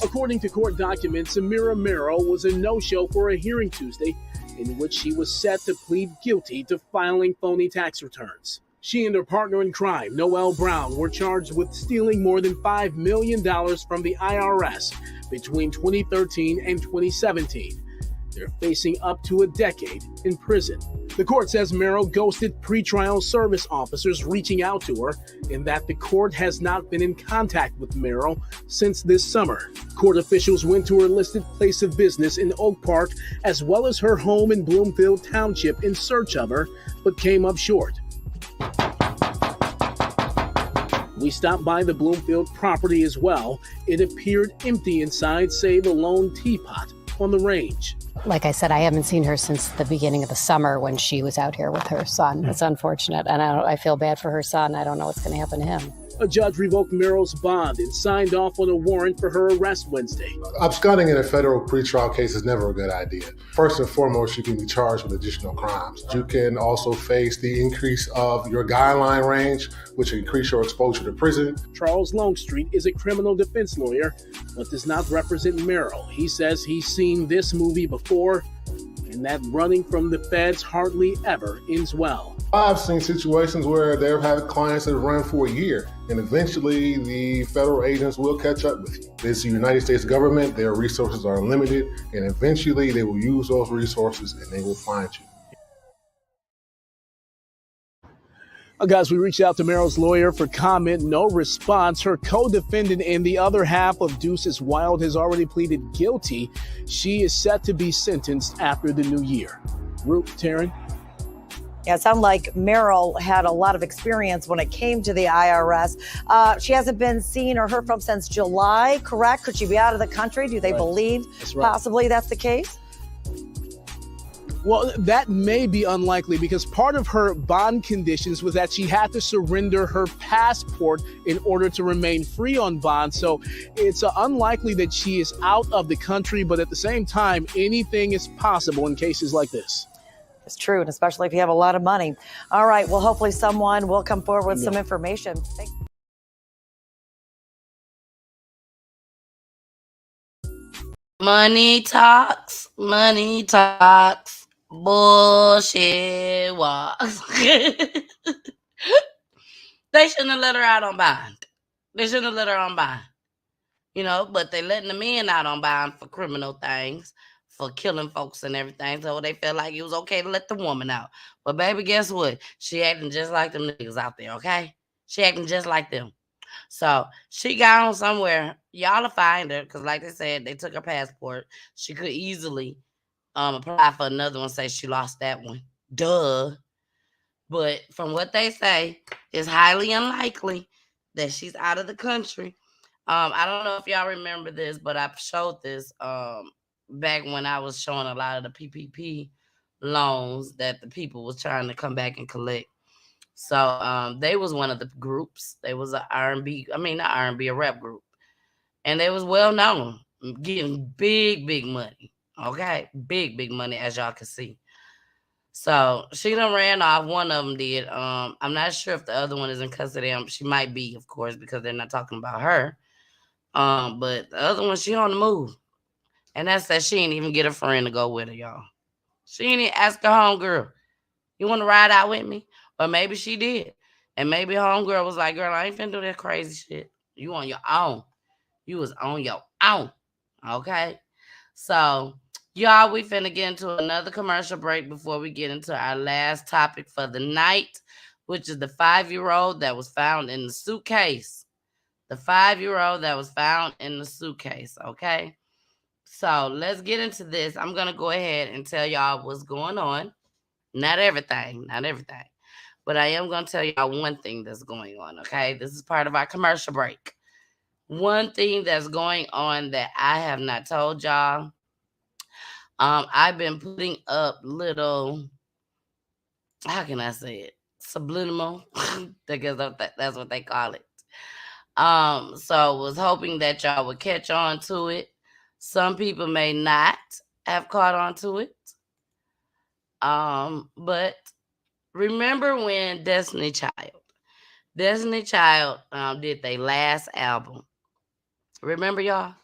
According to court documents, Amira Merrill was a no-show for a hearing Tuesday in which she was set to plead guilty to filing phony tax returns. She and her partner in crime, Noel Brown, were charged with stealing more than $5 million from the IRS between 2013 and 2017. They're facing up to a decade in prison. The court says Merrill ghosted pretrial service officers reaching out to her, and that the court has not been in contact with Merrill since this summer. Court officials went to her listed place of business in Oak Park, as well as her home in Bloomfield Township in search of her, but came up short. We stopped by the Bloomfield property as well. It appeared empty inside, save a lone teapot on the range. Like I said, I haven't seen her since the beginning of the summer when she was out here with her son. It's unfortunate, and I feel bad for her son. I don't know what's going to happen to him. A judge revoked Merrill's bond and signed off on a warrant for her arrest Wednesday. Absconding in a federal pretrial case is never a good idea. First and foremost, you can be charged with additional crimes. You can also face the increase of your guideline range, which increase your exposure to prison. Charles Longstreet is a criminal defense lawyer, but does not represent Merrill. He says he's seen this movie before, and that running from the feds hardly ever ends well. I've seen situations where they've had clients that have run for a year, and eventually the federal agents will catch up with you. It's the United States government, their resources are limited, and eventually they will use those resources and they will find you. Guys, we reached out to Merrill's lawyer for comment, no response. Her co-defendant and the other half of Deuces Wild has already pleaded guilty. She is set to be sentenced after the new year. Ruth, Taryn? Yeah, it sounded like Merrill had a lot of experience when it came to the IRS. She hasn't been seen or heard from since July, correct? Could she be out of the country? Do they believe possibly that's the case? Well, that may be unlikely because part of her bond conditions was that she had to surrender her passport in order to remain free on bond. So it's unlikely that she is out of the country, but at the same time, anything is possible in cases like this. It's true, and especially if you have a lot of money. All right, well, hopefully someone will come forward with some information. Money talks, bullshit walks. They shouldn't have let her out on bond. They shouldn't have let her on bond. You know, but they letting the men out on bond for criminal things, for killing folks and everything. So they felt like it was okay to let the woman out. But baby, guess what? She acting just like them niggas out there, okay? She acting just like them. So she got on somewhere. Y'all will find her, because like they said, they took her passport. She could easily apply for another one, say she lost that one. Duh. But from what they say, it's highly unlikely that she's out of the country. I don't know if y'all remember this, but I showed this back when I was showing a lot of the PPP loans that the people was trying to come back and collect. So they was one of the groups. They was a rap group. And they was well known, getting big money. Okay? Big money, as y'all can see. So she done ran off. One of them did. I'm not sure if the other one is in custody. She might be, of course, because they're not talking about her. But the other one, she on the move. And that's that she ain't even get a friend to go with her, y'all. She ain't even ask her homegirl, you want to ride out with me? Or maybe she did. And maybe homegirl was like, girl, I ain't finna do that crazy shit. You on your own. You was on your own. Okay? So, y'all, we finna get into another commercial break before we get into our last topic for the night, which is the 5-year-old that was found in the suitcase. The 5-year-old that was found in the suitcase, okay? So let's get into this. I'm going to go ahead and tell y'all what's going on. Not everything, but I am going to tell y'all one thing that's going on, okay? This is part of our commercial break. One thing that's going on that I have not told y'all, I've been putting up little, how can I say it? Subliminal, because that's what they call it. So was hoping that y'all would catch on to it. Some people may not have caught on to it. But remember when Destiny Child did their last album. Remember, y'all?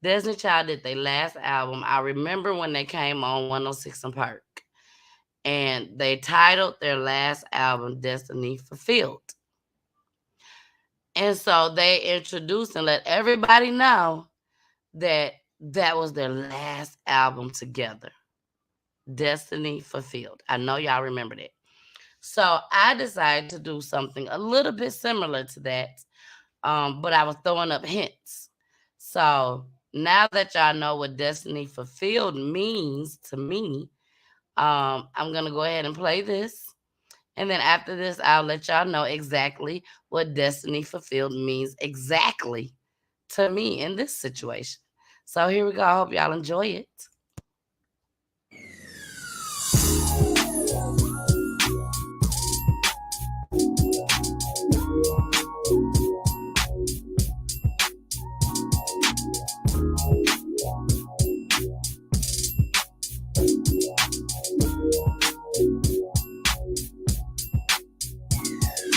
Destiny Child did their last album. I remember when they came on 106 and Park. And they titled their last album Destiny Fulfilled. And so they introduced and let everybody know that that was their last album together. Destiny Fulfilled. I know y'all remember that. So I decided to do something a little bit similar to that, but I was throwing up hints. So now that y'all know what Destiny Fulfilled means to me, I'm going to go ahead and play this. And then after this, I'll let y'all know exactly what Destiny Fulfilled means exactly to me in this situation. So here we go. I hope y'all enjoy it.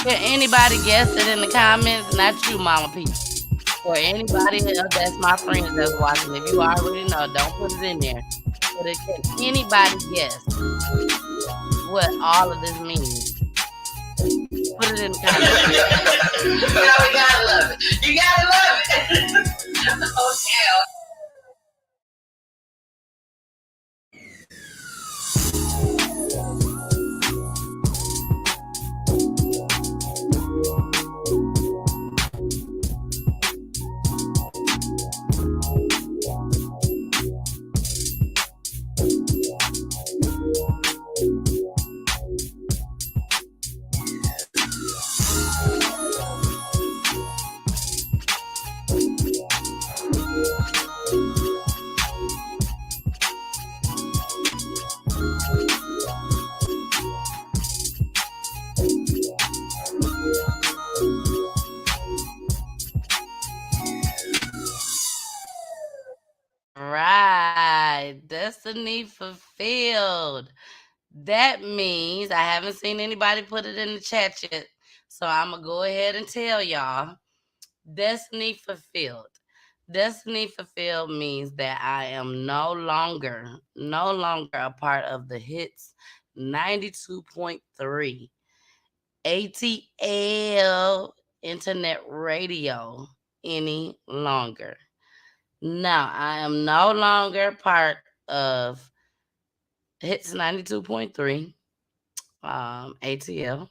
Can anybody guess it in the comments? Not you, Mama P. Or anybody else that's my friends that's watching. If you already know, don't put it in there. But can anybody guess what all of this means? Put it in the comments. You gotta love it. You gotta love it. Okay. Right. Destiny Fulfilled. That means I haven't seen anybody put it in the chat yet. So I'm going to go ahead and tell y'all. Destiny fulfilled. Destiny fulfilled means that I am no longer a part of the Hits 92.3 ATL internet radio any longer. Now, I am no longer part of Hits 92.3 ATL.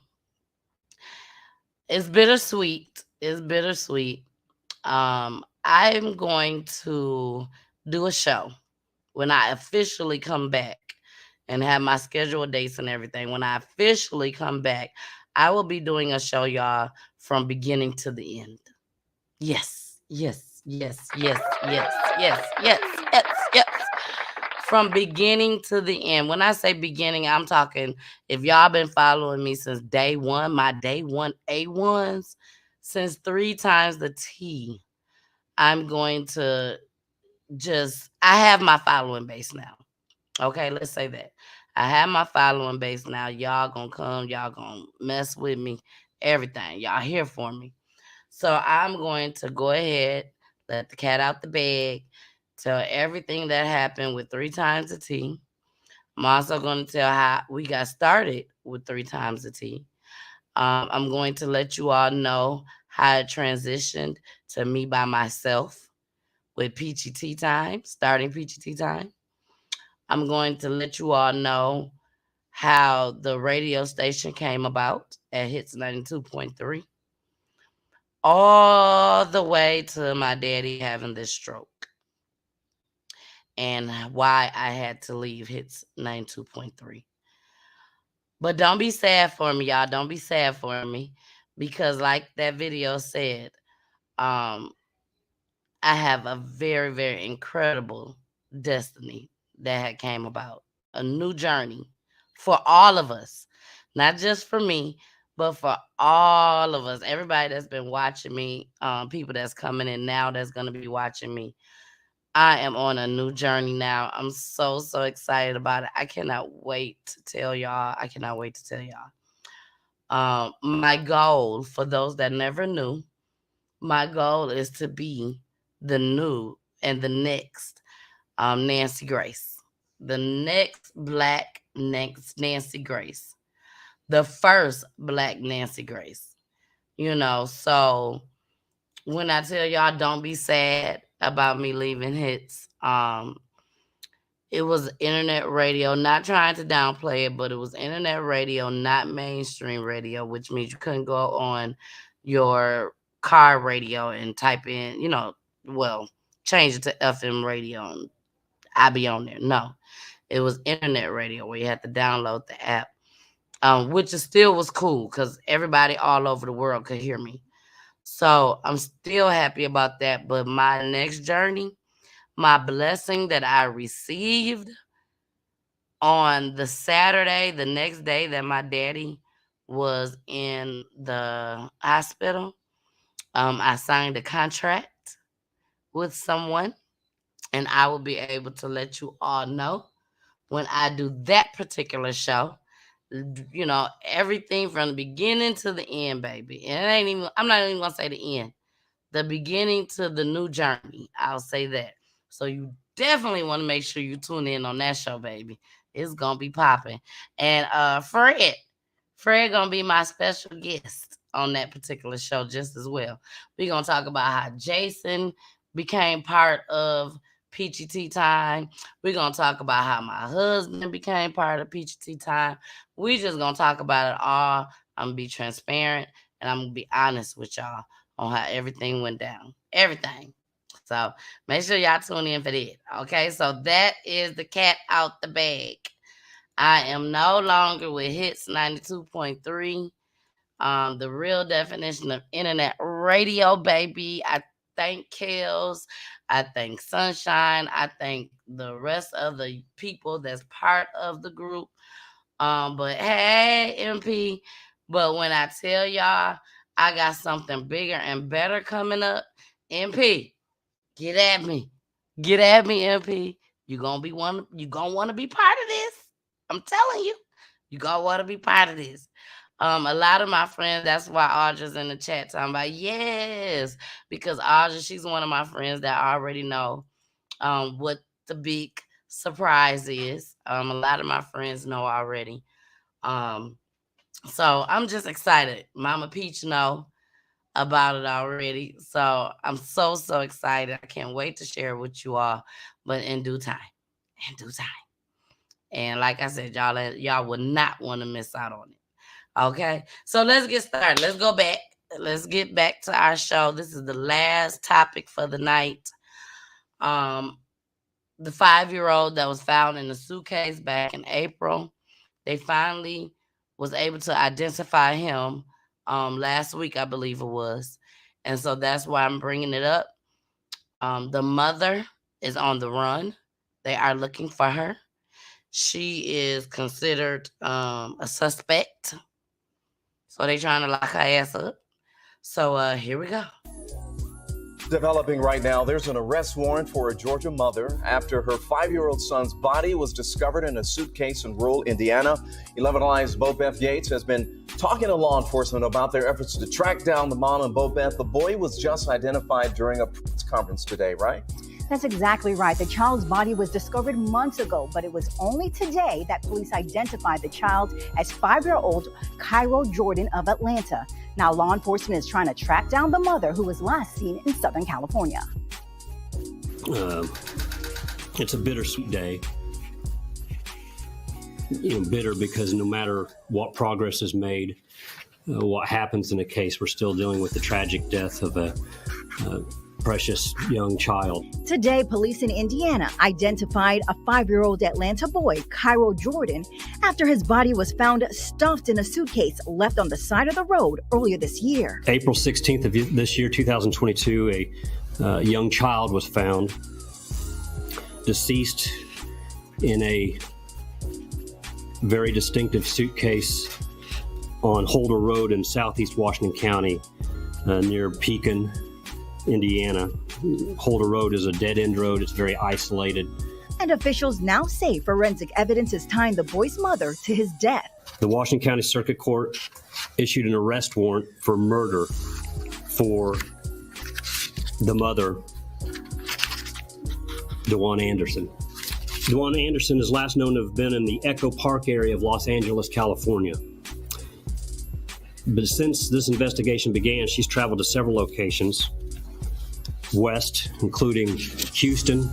It's bittersweet. It's bittersweet. I'm going to do a show when I officially come back and have my scheduled dates and everything. When I officially come back, I will be doing a show, y'all, from beginning to the end. Yes, yes, yes, yes, yes, yes, yes, yes, yes. From beginning to the end. When I say beginning, I'm talking, if y'all been following me since day one, my day one A1s, since 3 times the T, I'm going to I have my following base now. Okay, let's say that. I have my following base now. Y'all gonna come, y'all gonna mess with me, everything. Y'all here for me. So I'm going to go ahead, let the cat out the bag, tell everything that happened with 3 times the T. I'm also going to tell how we got started with 3 times the T. I'm going to let you all know how it transitioned to me by myself with Peachy Tea Time, starting Peachy Tea Time. I'm going to let you all know how the radio station came about at Hits 92.3. All the way to my daddy having this stroke. And why I had to leave Hits 92.3. But don't be sad for me, y'all. Don't be sad for me. Because like that video said, I have a very, very incredible destiny that had came about. A new journey for all of us. Not just for me, but for all of us. Everybody that's been watching me, people that's coming in now that's going to be watching me. I am on a new journey now. I'm so, so excited about it. I cannot wait to tell y'all. My goal, for those that never knew, my goal is to be the new and the next Nancy Grace. The next Black Nancy Grace. The first Black Nancy Grace. So when I tell y'all don't be sad about me leaving Hits, it was internet radio, not trying to downplay it, but it was internet radio, not mainstream radio, which means you couldn't go on your car radio and type in, change it to FM radio and I be on there. No, it was internet radio where you had to download the app, which still was cool because everybody all over the world could hear me. So I'm still happy about that. But my next journey, my blessing that I received on the Saturday, the next day that my daddy was in the hospital, I signed a contract with someone, and I will be able to let you all know when I do that particular show. Everything from the beginning to the end, baby. And I'm not even gonna say the end. The beginning to the new journey. I'll say that. So you definitely want to make sure you tune in on that show, baby. It's gonna be popping. And Fred gonna be my special guest on that particular show just as well. We're gonna talk about how Jason became part of Peachy Tea Time. We're gonna talk about how my husband became part of Peachy Tea Time. We just gonna talk about it all. I'm gonna be transparent and I'm gonna be honest with y'all on how everything went down. Everything. So make sure y'all tune in for that. Okay, so that is the cat out the bag. I am no longer with Hits 92.3. The real definition of internet radio, baby. I thank Kels. I thank Sunshine. I thank the rest of the people that's part of the group. But hey, MP. But when I tell y'all I got something bigger and better coming up, MP, get at me. Get at me, MP. You gonna want to be part of this. I'm telling you, you gonna want to be part of this. A lot of my friends, that's why Audra's in the chat talking about yes, because Audra, she's one of my friends that already know what the big surprise is. A lot of my friends know already. So I'm just excited. Mama Peach know about it already. So I'm so excited. I can't wait to share it with you all, but in due time. In due time. And like I said, y'all would not want to miss out on it. Okay, so let's get started. Let's go back. Let's get back to our show. This is the last topic for the night. The 5-year-old that was found in a suitcase back in April. They finally was able to identify him last week, I believe it was. And so that's why I'm bringing it up. The mother is on the run. They are looking for her. She is considered a suspect. So they trying to lock her ass up. So here we go. Developing right now, there's an arrest warrant for a Georgia mother after her 5-year-old son's body was discovered in a suitcase in rural Indiana. 11 Alive's Bo Beth Yates has been talking to law enforcement about their efforts to track down the mom. And Bo Beth, the boy was just identified during a press conference today, right? That's exactly right. The child's body was discovered months ago, but it was only today that police identified the child as 5-year-old Cairo Jordan of Atlanta. Now, law enforcement is trying to track down the mother who was last seen in Southern California. It's a bittersweet day. Bitter because no matter what progress is made, what happens in a case, we're still dealing with the tragic death of a precious young child. Today, police in Indiana identified a 5-year-old Atlanta boy, Cairo Jordan, after his body was found stuffed in a suitcase left on the side of the road earlier this year. April 16th of this year, 2022, a young child was found deceased in a very distinctive suitcase on Holder Road in southeast Washington County near PEEPIN, Indiana. Holder Road is a dead-end road. It's very isolated. And officials now say forensic evidence is tying the boy's mother to his death. The Washington County Circuit Court issued an arrest warrant for murder for the mother, DeJuan Anderson. DeJuan Anderson is last known to have been in the Echo Park area of Los Angeles, California. But since this investigation began, she's traveled to several locations west, including Houston,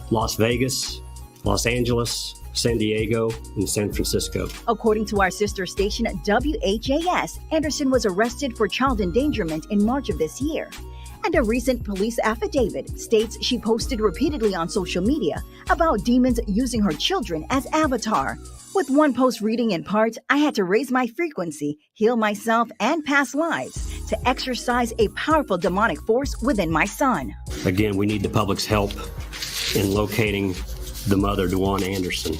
Las Vegas, Los Angeles, San Diego, and San Francisco. According to our sister station, WHAS, Anderson was arrested for child endangerment in March of this year. And a recent police affidavit states she posted repeatedly on social media about demons using her children as avatar. With one post reading in part, "I had to raise my frequency, heal myself, and past lives to exorcise a powerful demonic force within my son." Again, we need the public's help in locating the mother, DeJuan Anderson.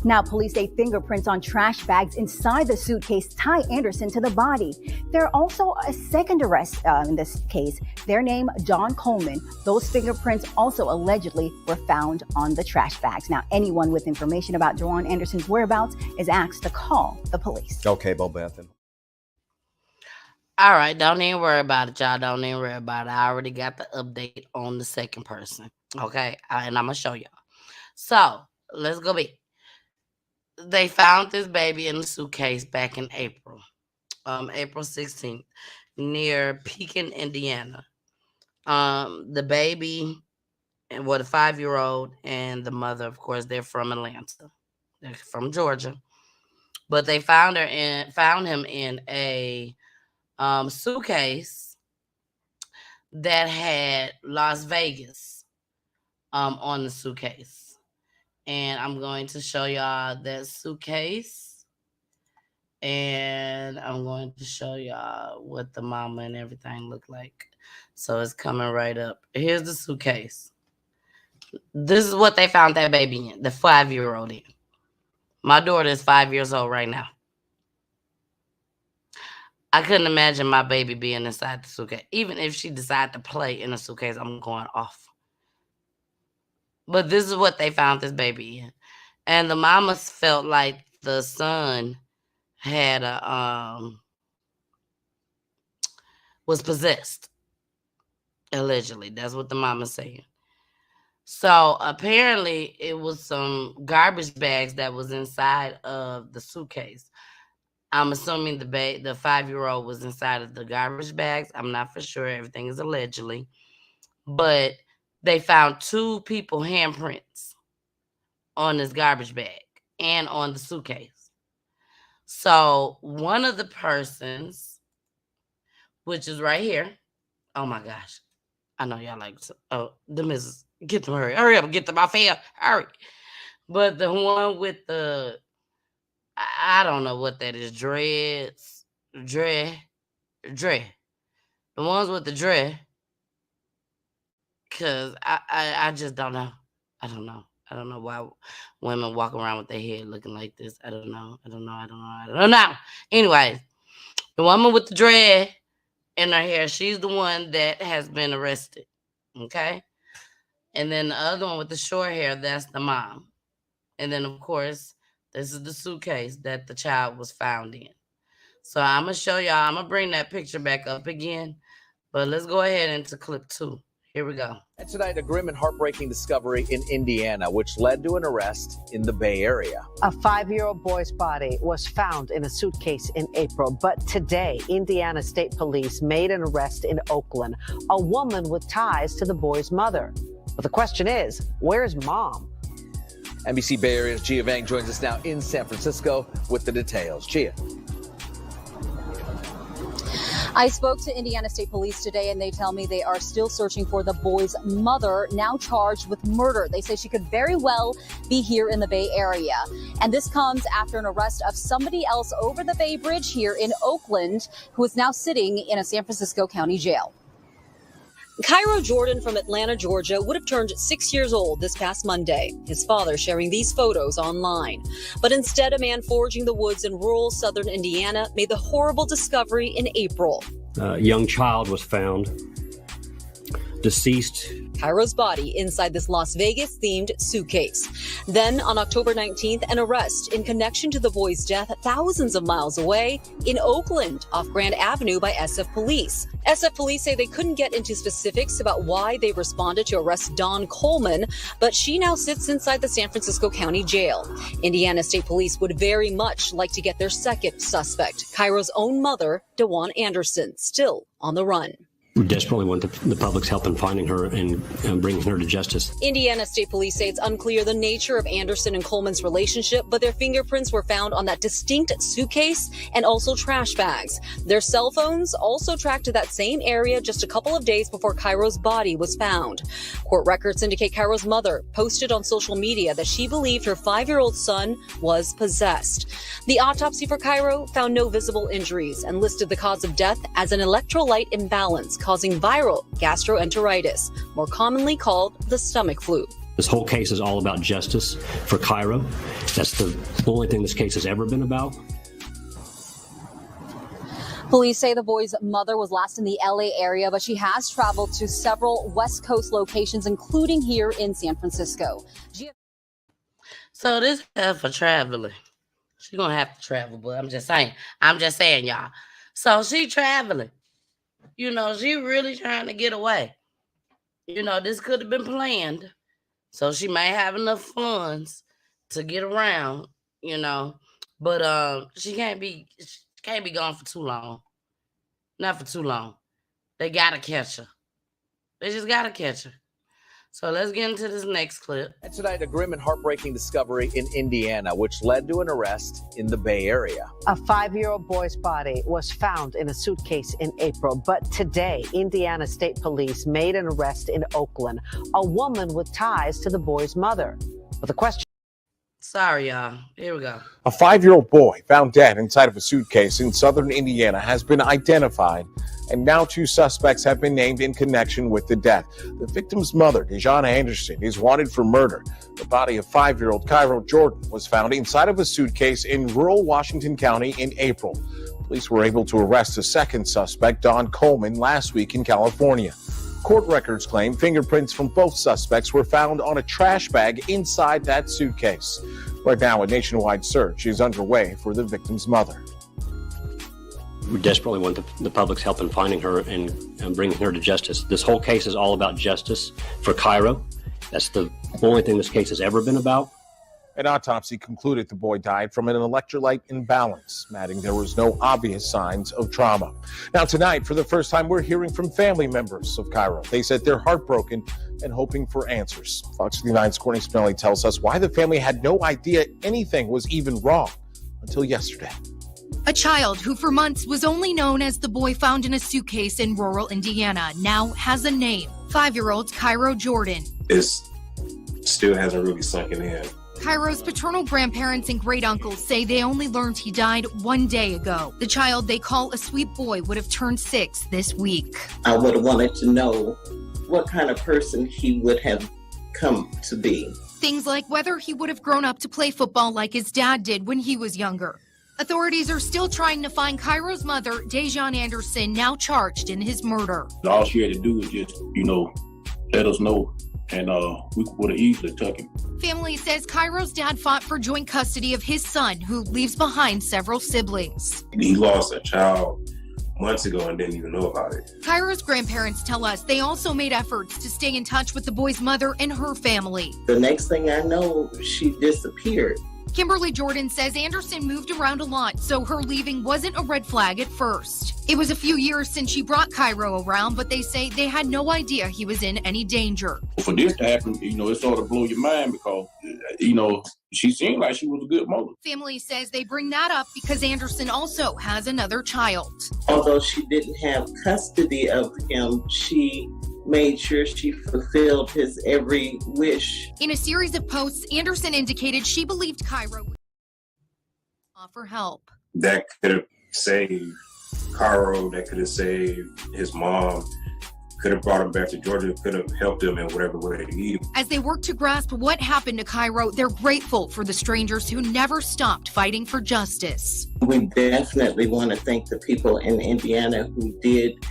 Now, police say fingerprints on trash bags inside the suitcase tie Anderson to the body. There are also a second arrest in this case. Their name, John Coleman. Those fingerprints also allegedly were found on the trash bags. Now, anyone with information about DeJuan Anderson's whereabouts is asked to call the police. Okay, Bo Beth. All right, don't even worry about it, y'all. Don't even worry about it. I already got the update on the second person. Okay, and I'm going to show y'all. So, let's go back. They found this baby in a suitcase back in April, April 16th, near PEEPIN, Indiana. The baby, the 5-year-old, and the mother, of course, they're from Atlanta. They're from Georgia. But they found him in a suitcase that had Las Vegas on the suitcase. And I'm going to show y'all that suitcase. And I'm going to show y'all what the mama and everything look like. So it's coming right up. Here's the suitcase. This is what they found that baby in, the 5-year-old in. My daughter is 5 years old right now. I couldn't imagine my baby being inside the suitcase. Even if she decided to play in a suitcase, I'm going off. But this is what they found this baby in. And the mama felt like the son had was possessed. Allegedly. That's what the mama's saying. So apparently it was some garbage bags that was inside of the suitcase. I'm assuming the 5-year-old was inside of the garbage bags. I'm not for sure. Everything is allegedly. But they found 2 people handprints on this garbage bag and on the suitcase. So one of the persons, which is right here. Oh my gosh. I know y'all like, the missus. Get them, hurry up, get them off here, hurry. But the one with the, I don't know what that is, dreads, the ones with the dread, because I just don't know. I don't know why women walk around with their head looking like this. I don't know. Anyway, the woman with the dread in her hair, she's the one that has been arrested, okay? And then the other one with the short hair, that's the mom. And then, of course, this is the suitcase that the child was found in. So I'm going to show y'all. I'm going to bring that picture back up again. But let's go ahead into clip 2. Here we go. And tonight, a grim and heartbreaking discovery in Indiana, which led to an arrest in the Bay Area. A 5-year-old boy's body was found in a suitcase in April. But today, Indiana State Police made an arrest in Oakland, a woman with ties to the boy's mother. But the question is, where's mom? NBC Bay Area's Gia Vang joins us now in San Francisco with the details. Gia. I spoke to Indiana State Police today, and they tell me they are still searching for the boy's mother, now charged with murder. They say she could very well be here in the Bay Area. And this comes after an arrest of somebody else over the Bay Bridge here in Oakland, who is now sitting in a San Francisco County jail. Cairo Jordan from Atlanta, Georgia, would have turned 6 years old this past Monday, his father sharing these photos online. But instead, a man foraging the woods in rural southern Indiana made the horrible discovery in April. A young child was found, deceased. Cairo's body inside this Las Vegas-themed suitcase. Then, on October 19th, an arrest in connection to the boy's death thousands of miles away in Oakland off Grand Avenue by SF Police. SF Police say they couldn't get into specifics about why they responded to arrest Dawn Coleman, but she now sits inside the San Francisco County Jail. Indiana State Police would very much like to get their second suspect, Cairo's own mother, DeJuan Anderson, still on the run. We desperately want the public's help in finding her and bringing her to justice. Indiana State Police say it's unclear the nature of Anderson and Coleman's relationship, but their fingerprints were found on that distinct suitcase and also trash bags. Their cell phones also tracked to that same area just a couple of days before Cairo's body was found. Court records indicate Cairo's mother posted on social media that she believed her 5-year-old son was possessed. The autopsy for Cairo found no visible injuries and listed the cause of death as an electrolyte imbalance causing viral gastroenteritis, more commonly called the stomach flu. This whole case is all about justice for Cairo. That's the only thing this case has ever been about. Police say the boy's mother was last in the LA area, but she has traveled to several West Coast locations, including here in San Francisco. So this is for traveling. She's going to have to travel, but I'm just saying, y'all. So she traveling. You know, she really trying to get away. You know, this could have been planned. So she might have enough funds to get around, you know. But she can't be gone for too long. Not for too long. They gotta catch her. They just gotta catch her. So let's get into this next clip. And tonight, a grim and heartbreaking discovery in Indiana, which led to an arrest in the Bay Area. A 5-year-old boy's body was found in a suitcase in April. But today, Indiana State Police made an arrest in Oakland, a woman with ties to the boy's mother. But the question... Sorry, y'all. Here we go. A 5-year-old boy found dead inside of a suitcase in southern Indiana has been identified, and now 2 suspects have been named in connection with the death. The victim's mother, DeJuan Anderson, is wanted for murder. The body of 5-year-old Cairo Jordan was found inside of a suitcase in rural Washington County in April. Police were able to arrest a second suspect, Dawn Coleman, last week in California. Court records claim fingerprints from both suspects were found on a trash bag inside that suitcase. Right now, a nationwide search is underway for the victim's mother. We desperately want the public's help in finding her and bringing her to justice. This whole case is all about justice for Cairo. That's the only thing this case has ever been about. An autopsy concluded the boy died from an electrolyte imbalance, adding there was no obvious signs of trauma. Now tonight, for the first time, we're hearing from family members of Cairo. They said they're heartbroken and hoping for answers. Fox 59's Courtney Spinelli tells us why the family had no idea anything was even wrong until yesterday. A child who for months was only known as the boy found in a suitcase in rural Indiana now has a name. 5-year-old Cairo Jordan. It still hasn't really sunk in. Cairo's paternal grandparents and great-uncles say they only learned he died 1 day ago. The child they call a sweet boy would have turned 6 this week. I would have wanted to know what kind of person he would have come to be. Things like whether he would have grown up to play football like his dad did when he was younger. Authorities are still trying to find Cairo's mother, Dejan Anderson, now charged in his murder. All she had to do was just, let us know, and we would have easily took him. Family says Cairo's dad fought for joint custody of his son, who leaves behind several siblings. He lost a child months ago and didn't even know about it. Cairo's grandparents tell us they also made efforts to stay in touch with the boy's mother and her family. The next thing I know, she disappeared. Kimberly Jordan says Anderson moved around a lot, so her leaving wasn't a red flag at first. It was a few years since she brought Cairo around, but they say they had no idea he was in any danger. For this to happen, it sort of blew your mind because, she seemed like she was a good mother. Family says they bring that up because Anderson also has another child. Although she didn't have custody of him, she made sure she fulfilled his every wish. In a series of posts, Anderson indicated she believed Cairo would offer help. That could have saved Cairo, that could have saved his mom, could have brought him back to Georgia, could have helped him in whatever way they needed. As they work to grasp what happened to Cairo, they're grateful for the strangers who never stopped fighting for justice. We definitely want to thank the people in Indiana who did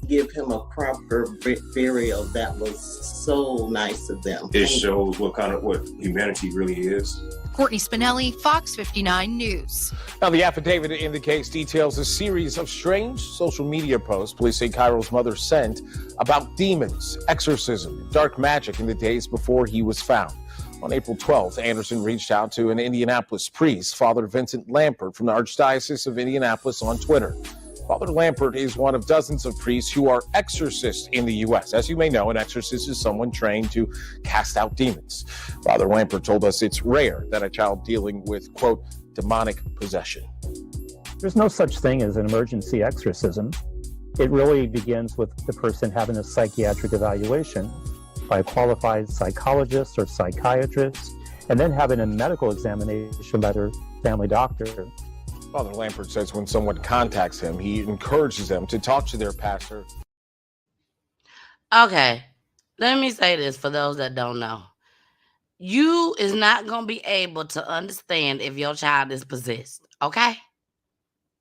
give him a proper burial. That was so nice of them. It shows what humanity really is. Courtney Spinelli, Fox 59 News. Now, the affidavit in the case details a series of strange social media posts police say Cairo's mother sent about demons, exorcism, and dark magic in the days before he was found. On April 12th, Anderson reached out to an Indianapolis priest, Father Vincent Lampert from the Archdiocese of Indianapolis, on Twitter. Father Lampert is one of dozens of priests who are exorcists in the U.S. As you may know, an exorcist is someone trained to cast out demons. Father Lampert told us it's rare that a child dealing with, quote, demonic possession. There's no such thing as an emergency exorcism. It really begins with the person having a psychiatric evaluation by a qualified psychologist or psychiatrist, and then having a medical examination by their family doctor. Father Lampert says when someone contacts him, he encourages them to talk to their pastor. Okay, let me say this for those that don't know. You is not going to be able to understand if your child is possessed, okay?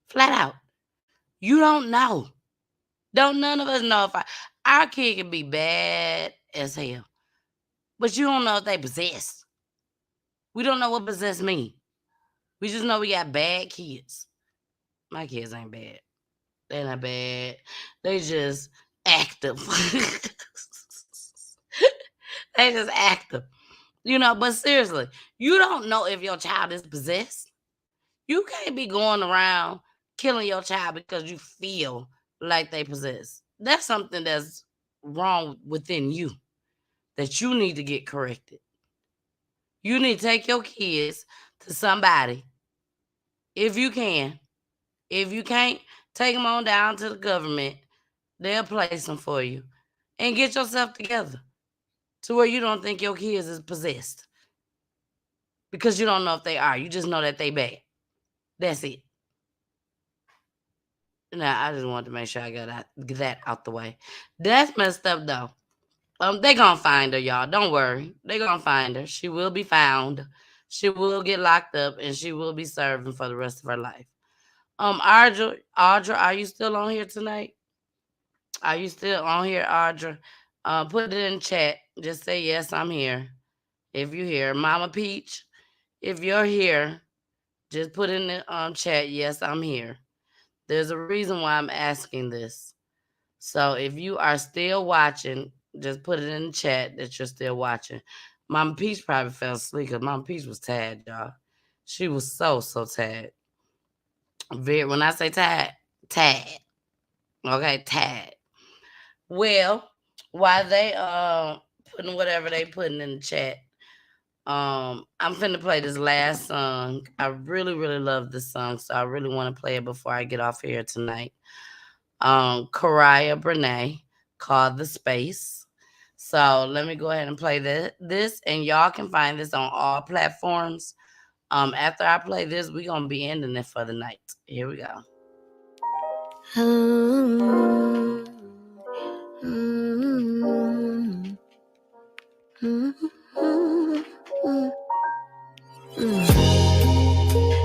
Flat out. You don't know. Don't none of us know if our kid can be bad as hell, but you don't know if they possessed. We don't know what possessed means. We just know we got bad kids. My kids ain't bad. They're not bad. They just active. They just active. But seriously, you don't know if your child is possessed. You can't be going around killing your child because you feel like they possess. That's something that's wrong within you that you need to get corrected. You need to take your kids to somebody if you can. If you can't, take them on down to the government. They'll place them for you. And get yourself together to where you don't think your kids is possessed. Because you don't know if they are. You just know that they bad. That's it. Now, I just wanted to make sure I got that out the way. That's messed up, though. They gonna find her, y'all. Don't worry. They gonna find her. She will be found. She will get locked up, and she will be serving for the rest of her life. Audra, are you still on here tonight? Are you still on here, Audra? Put it in chat. Just say, yes, I'm here. If you're here. Mama Peach, If you're here, just put in the chat, yes, I'm here. There's a reason why I'm asking this. So if you are still watching, just put it in the chat that you're still watching. Mama Peach probably fell asleep because Mama Peach was tired, y'all. She was so tired. When I say tired, tired. Okay, tired. Well, while they putting whatever they putting in the chat, I'm finna play this last song. I really love this song, so I really want to play it before I get off here tonight. Karaya Brene, called The Space. So let me go ahead and play this, and y'all can find this on all platforms. After I play this, we're gonna be ending it for the night. Here we go.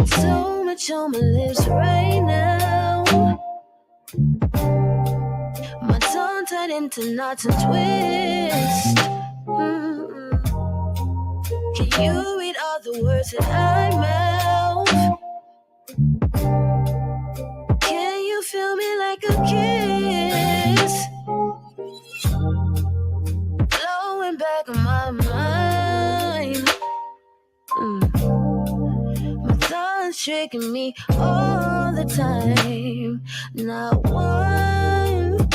So much on my lips right now. My tongue tied into knots and twists. Can you read all the words that I mouth? Can you feel me like a kiss? Blowing back on my mind. My thoughts tricking me all the time. Not one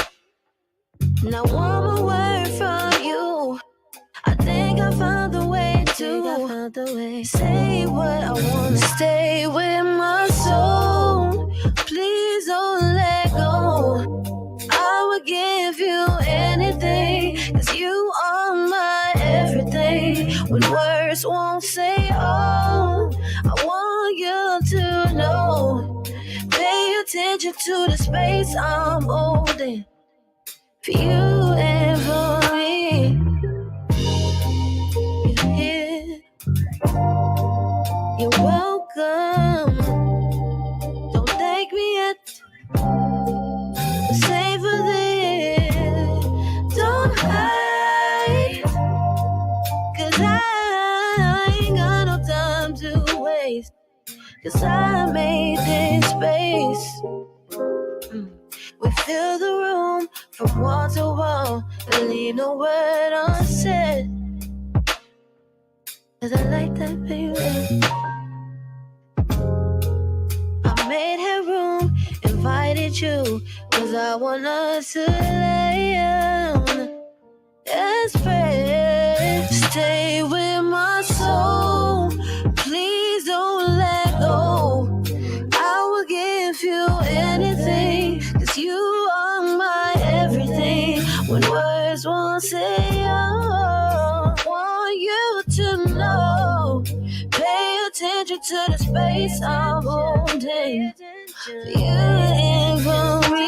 more word from you. I think I found the way to say what I wanna. Stay with my soul. Please don't let go. I would give you anything, 'cause you are my everything. When words won't say all, I want you to know. Pay attention to the space I'm holding for you and for me. You're here. You're welcome. Don't thank me yet. Save for this. Don't hide, 'cause I ain't got no time to waste. 'Cause I made this space. We fill the room from wall to wall and leave no word unsaid. 'Cause I like that, baby. I made headroom, invited you, 'cause I want us to lay down and spread. Stay with my soul. Please don't let go. I will give you anything, 'cause you are my everything. When words won't say all, I want you to know. Pay attention to the space I'm holding for you and for me.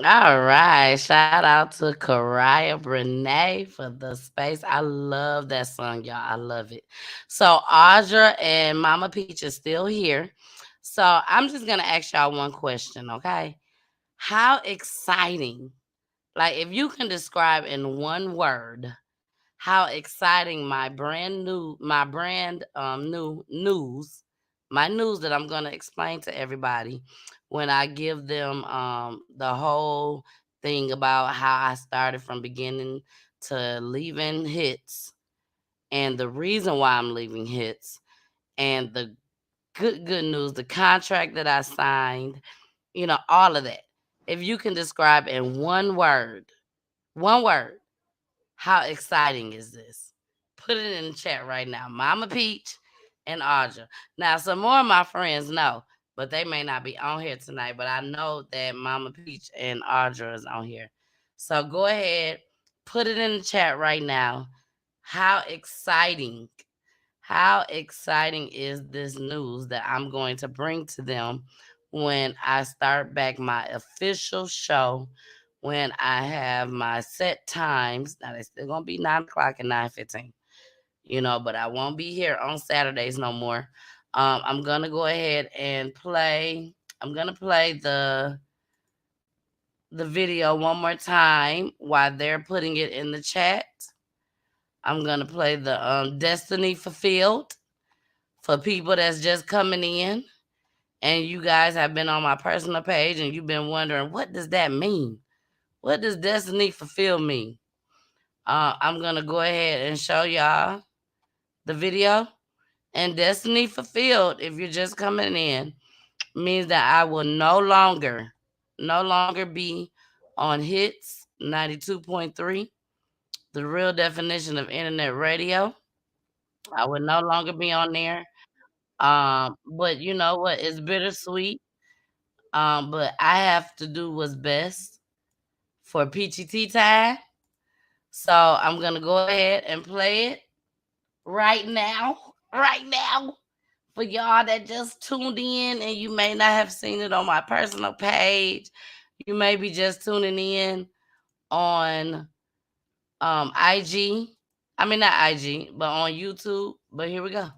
All right. Shout out to Karaya Brene for The Space. I love that song, y'all. I love it. So Audra and Mama Peach is still here. So I'm just going to ask y'all one question, okay? How exciting, like if you can describe in one word how exciting my new news, my news that I'm going to explain to everybody when I give them the whole thing about how I started from beginning to leaving hits and the reason why I'm leaving hits and the good news, the contract that I signed, all of that. If you can describe in one word, how exciting is this? Put it in the chat right now. Mama Peach and Audra. Now, some more of my friends know, but they may not be on here tonight. But I know that Mama Peach and Audra is on here. So go ahead, put it in the chat right now. How exciting is this news that I'm going to bring to them when I start back my official show, when I have my set times. Now, it's still going to be 9 o'clock and 9:15, but I won't be here on Saturdays no more. I'm going to go ahead and play. I'm going to play the video one more time while they're putting it in the chat. I'm going to play the Destiny Fulfilled for people that's just coming in. And you guys have been on my personal page and you've been wondering, what does that mean? What does Destiny Fulfilled mean? I'm going to go ahead and show y'all the video. And Destiny Fulfilled, if you're just coming in, means that I will no longer be on Hits 92.3, the real definition of internet radio. I would no longer be on there. But you know what? It's bittersweet. But I have to do what's best for PGT time. So I'm gonna go ahead and play it right now. For y'all that just tuned in and you may not have seen it on my personal page. You may be just tuning in on IG. I mean, not IG, but on YouTube. But here we go.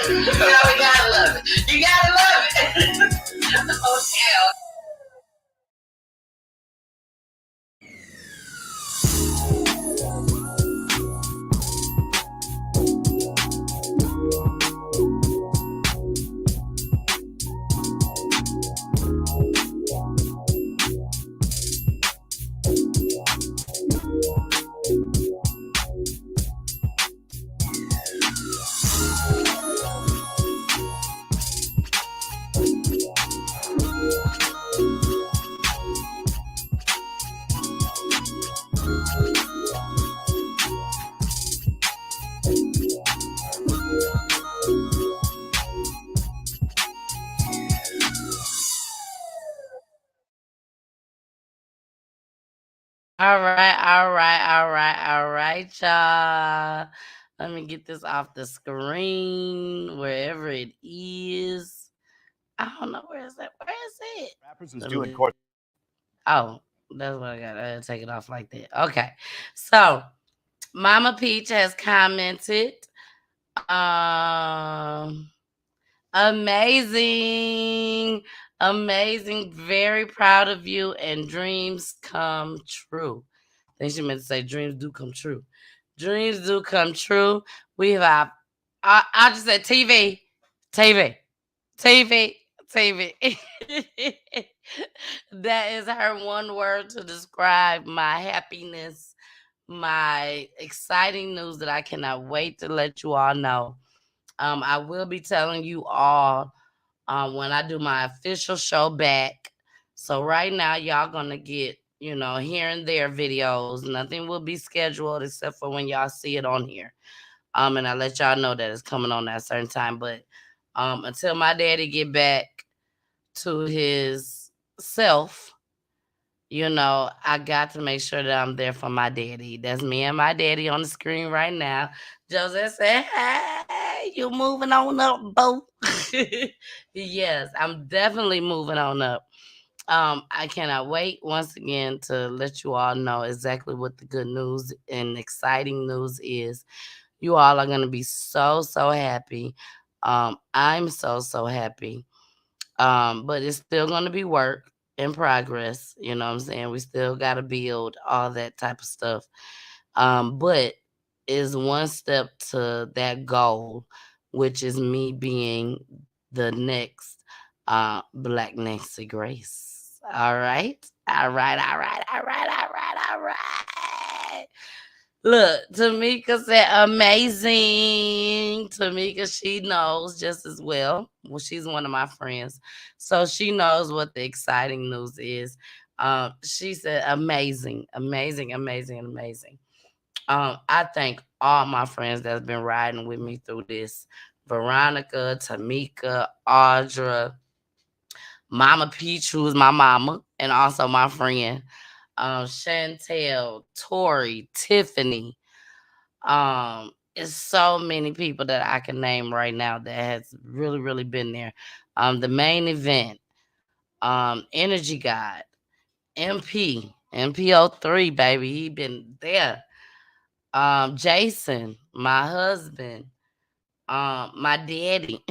You gotta love it. You gotta love it. Oh, hell. All right, y'all. Let me get this off the screen, wherever it is. I don't know, where is it? Rappers is due in court. Oh, that's what I got. I gotta take it off like that. Okay. So, Mama Peach has commented. Amazing. Very proud of you, and dreams come true. I think she meant to say dreams do come true. Dreams do come true. We have, I just said TV. That is her one word to describe my happiness, my exciting news that I cannot wait to let you all know. I will be telling you all when I do my official show back. So right now, y'all gonna get, here and there videos. Nothing will be scheduled except for when y'all see it on here. And I let y'all know that it's coming on at a certain time. But until my daddy get back to his self, I got to make sure that I'm there for my daddy. That's me and my daddy on the screen right now. Joseph said, hey, you moving on up, boo. Yes, I'm definitely moving on up. I cannot wait once again to let you all know exactly what the good news and exciting news is. You all are going to be so, so happy. I'm so, so happy. But it's still going to be work in progress. You know what I'm saying? We still got to build all that type of stuff. But is one step to that goal, which is me being the next Black Nancy Grace. All right. Look, Tamika said amazing. Tamika, she knows just as well. Well, she's one of my friends, so she knows what the exciting news is. She said amazing, amazing, amazing, amazing. I thank all my friends that's been riding with me through this. Veronica, Tamika, Audra, Mama Peach, who is my mama, and also my friend. Chantel, Tori, Tiffany. It's so many people that I can name right now that has really, really been there. The main event, Energy God, MPO3, baby, he been there. Jason, my husband, my daddy.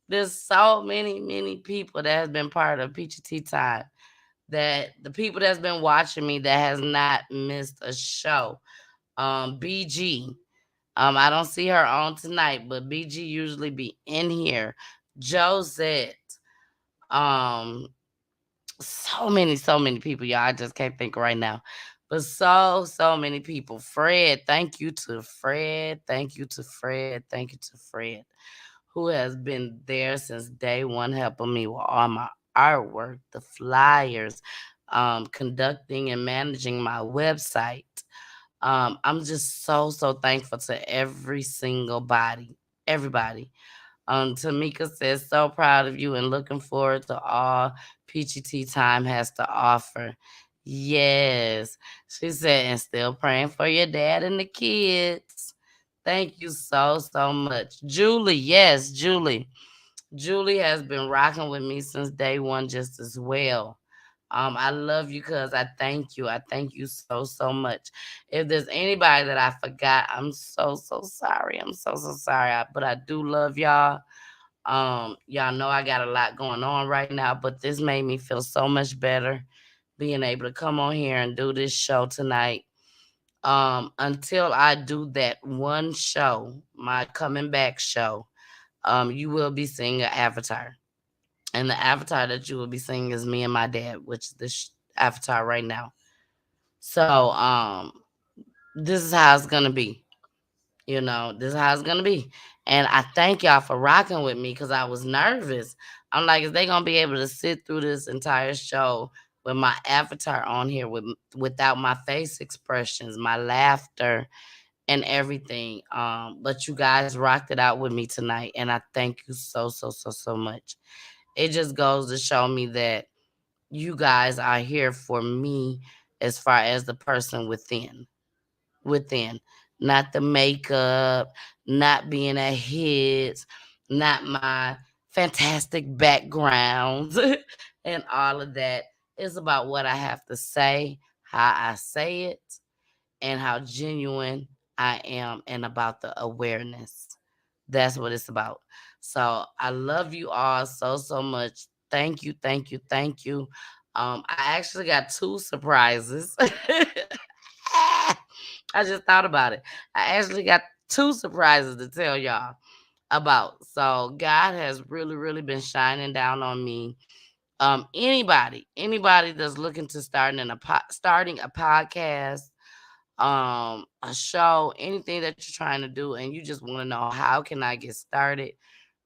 There's so many people that has been part of Peachy Tea Time. That the people that's been watching me that has not missed a show. BG. I don't see her on tonight, but BG usually be in here. Josette. Um, so many people, y'all. I just can't think right now. But so many people. Fred, thank you to Fred. Thank you to Fred. Thank you to Fred, who has been there since day one, helping me with all my artwork, the flyers, conducting and managing my website. I'm just so thankful to every single body, everybody. Tamika says, so proud of you and looking forward to all Peachy Tea Time has to offer. Yes. She said, and still praying for your dad and the kids. Thank you so much. Julie, yes, Julie. Julie has been rocking with me since day one just as well. I love you, cuz I thank you. I thank you so much. If there's anybody that I forgot, I'm so sorry. I'm so sorry. But I do love y'all. Y'all know I got a lot going on right now, but this made me feel so much better being able to come on here and do this show tonight. Until I do that one show, my coming back show, you will be seeing an avatar. And the avatar that you will be seeing is me and my dad, which is this avatar right now. So, this is how it's gonna be. You know, this is how it's gonna be. And I thank y'all for rocking with me because I was nervous. I'm like, is they gonna be able to sit through this entire show with my avatar on here without my face expressions, my laughter, and everything? But you guys rocked it out with me tonight, and I thank you so much. It just goes to show me that you guys are here for me as far as the person within, not the makeup, not being at hits, not my fantastic backgrounds and all of that. It's about what I have to say, how I say it, and how genuine I am, and about the awareness. That's what it's about. So I love you all so much. Thank you, thank you, thank you. I actually got 2 surprises. I just thought about it. I actually got 2 surprises to tell y'all about. So God has really been shining down on me. Anybody that's looking to starting a podcast, a show, anything that you're trying to do, and you just want to know how can I get started,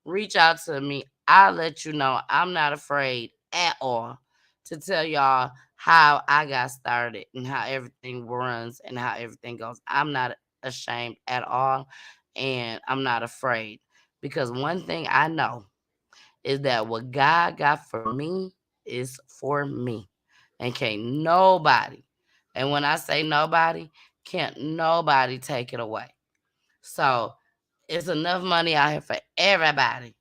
reach out to me. I'll let you know. I'm not afraid at all to tell y'all how I got started and how everything runs and how everything goes. I'm not ashamed at all, and I'm not afraid, because one thing I know is that what God got for me is for me, and can't nobody, and when I say nobody, can't nobody take it away. So it's enough money out here for everybody.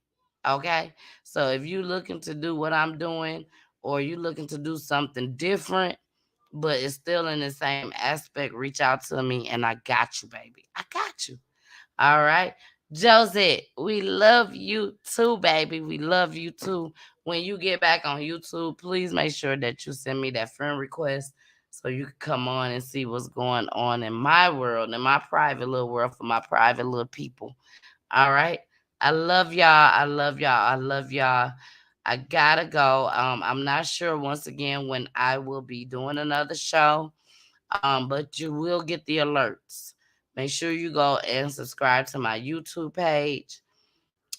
Okay. So if you looking to do what I'm doing, or you looking to do something different, but it's still in the same aspect, reach out to me and I got you, baby. I got you. All right. Josie, we love you too, baby. We love you too. When you get back on YouTube, please make sure that you send me that friend request so you can come on and see what's going on in my world, in my private little world, for my private little people. All right. I love y'all. I love y'all. I love y'all. I gotta go. I'm not sure once again when I will be doing another show. but you will get the alerts. Make sure you go and subscribe to my YouTube page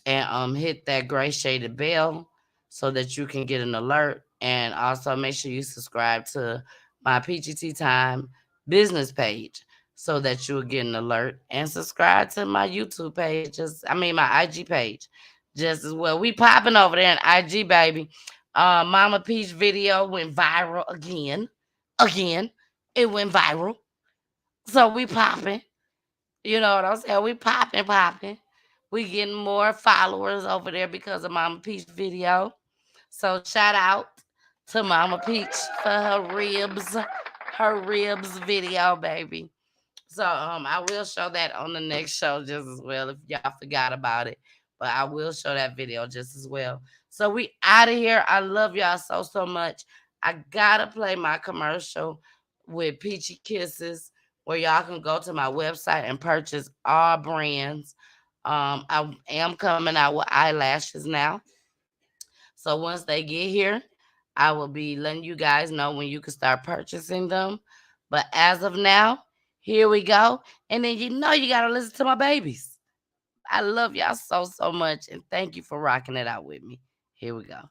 and hit that gray shaded bell so that you can get an alert. And also make sure you subscribe to my PGT Time business page so that you'll get an alert, and subscribe to my YouTube page, my IG page just as well. We popping over there in IG, baby. Mama Peach video went viral again. It went viral. So we popping. You know what I'm saying? We popping. We getting more followers over there because of Mama Peach video. So shout out to Mama Peach for her ribs video, baby. So I will show that on the next show just as well if y'all forgot about it. But I will show that video just as well. So we out of here. I love y'all so much. I gotta play my commercial with Peachy Kisses, where y'all can go to my website and purchase all brands. I am coming out with eyelashes now. So once they get here, I will be letting you guys know when you can start purchasing them. But as of now, here we go. And then you got to listen to my babies. I love y'all so much. And thank you for rocking it out with me. Here we go.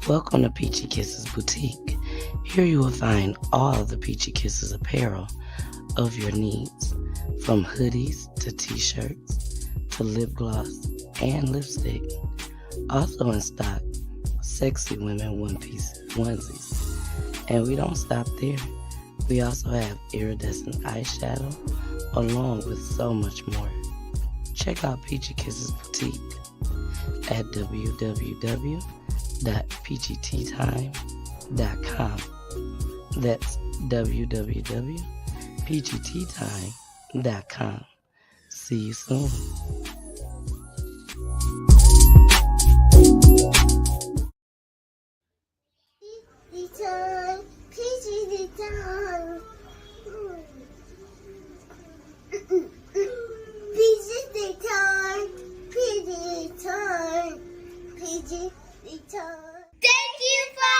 Welcome to Peachy Kisses Boutique. Here you will find all the Peachy Kisses apparel of your needs, from hoodies to t-shirts to lip gloss and lipstick. Also in stock, sexy women one-piece onesies. And we don't stop there. We also have iridescent eyeshadow along with so much more. Check out Peachy Kisses Boutique at www.pgttime.com. That's www.pgttime.com. See you soon. Thank you for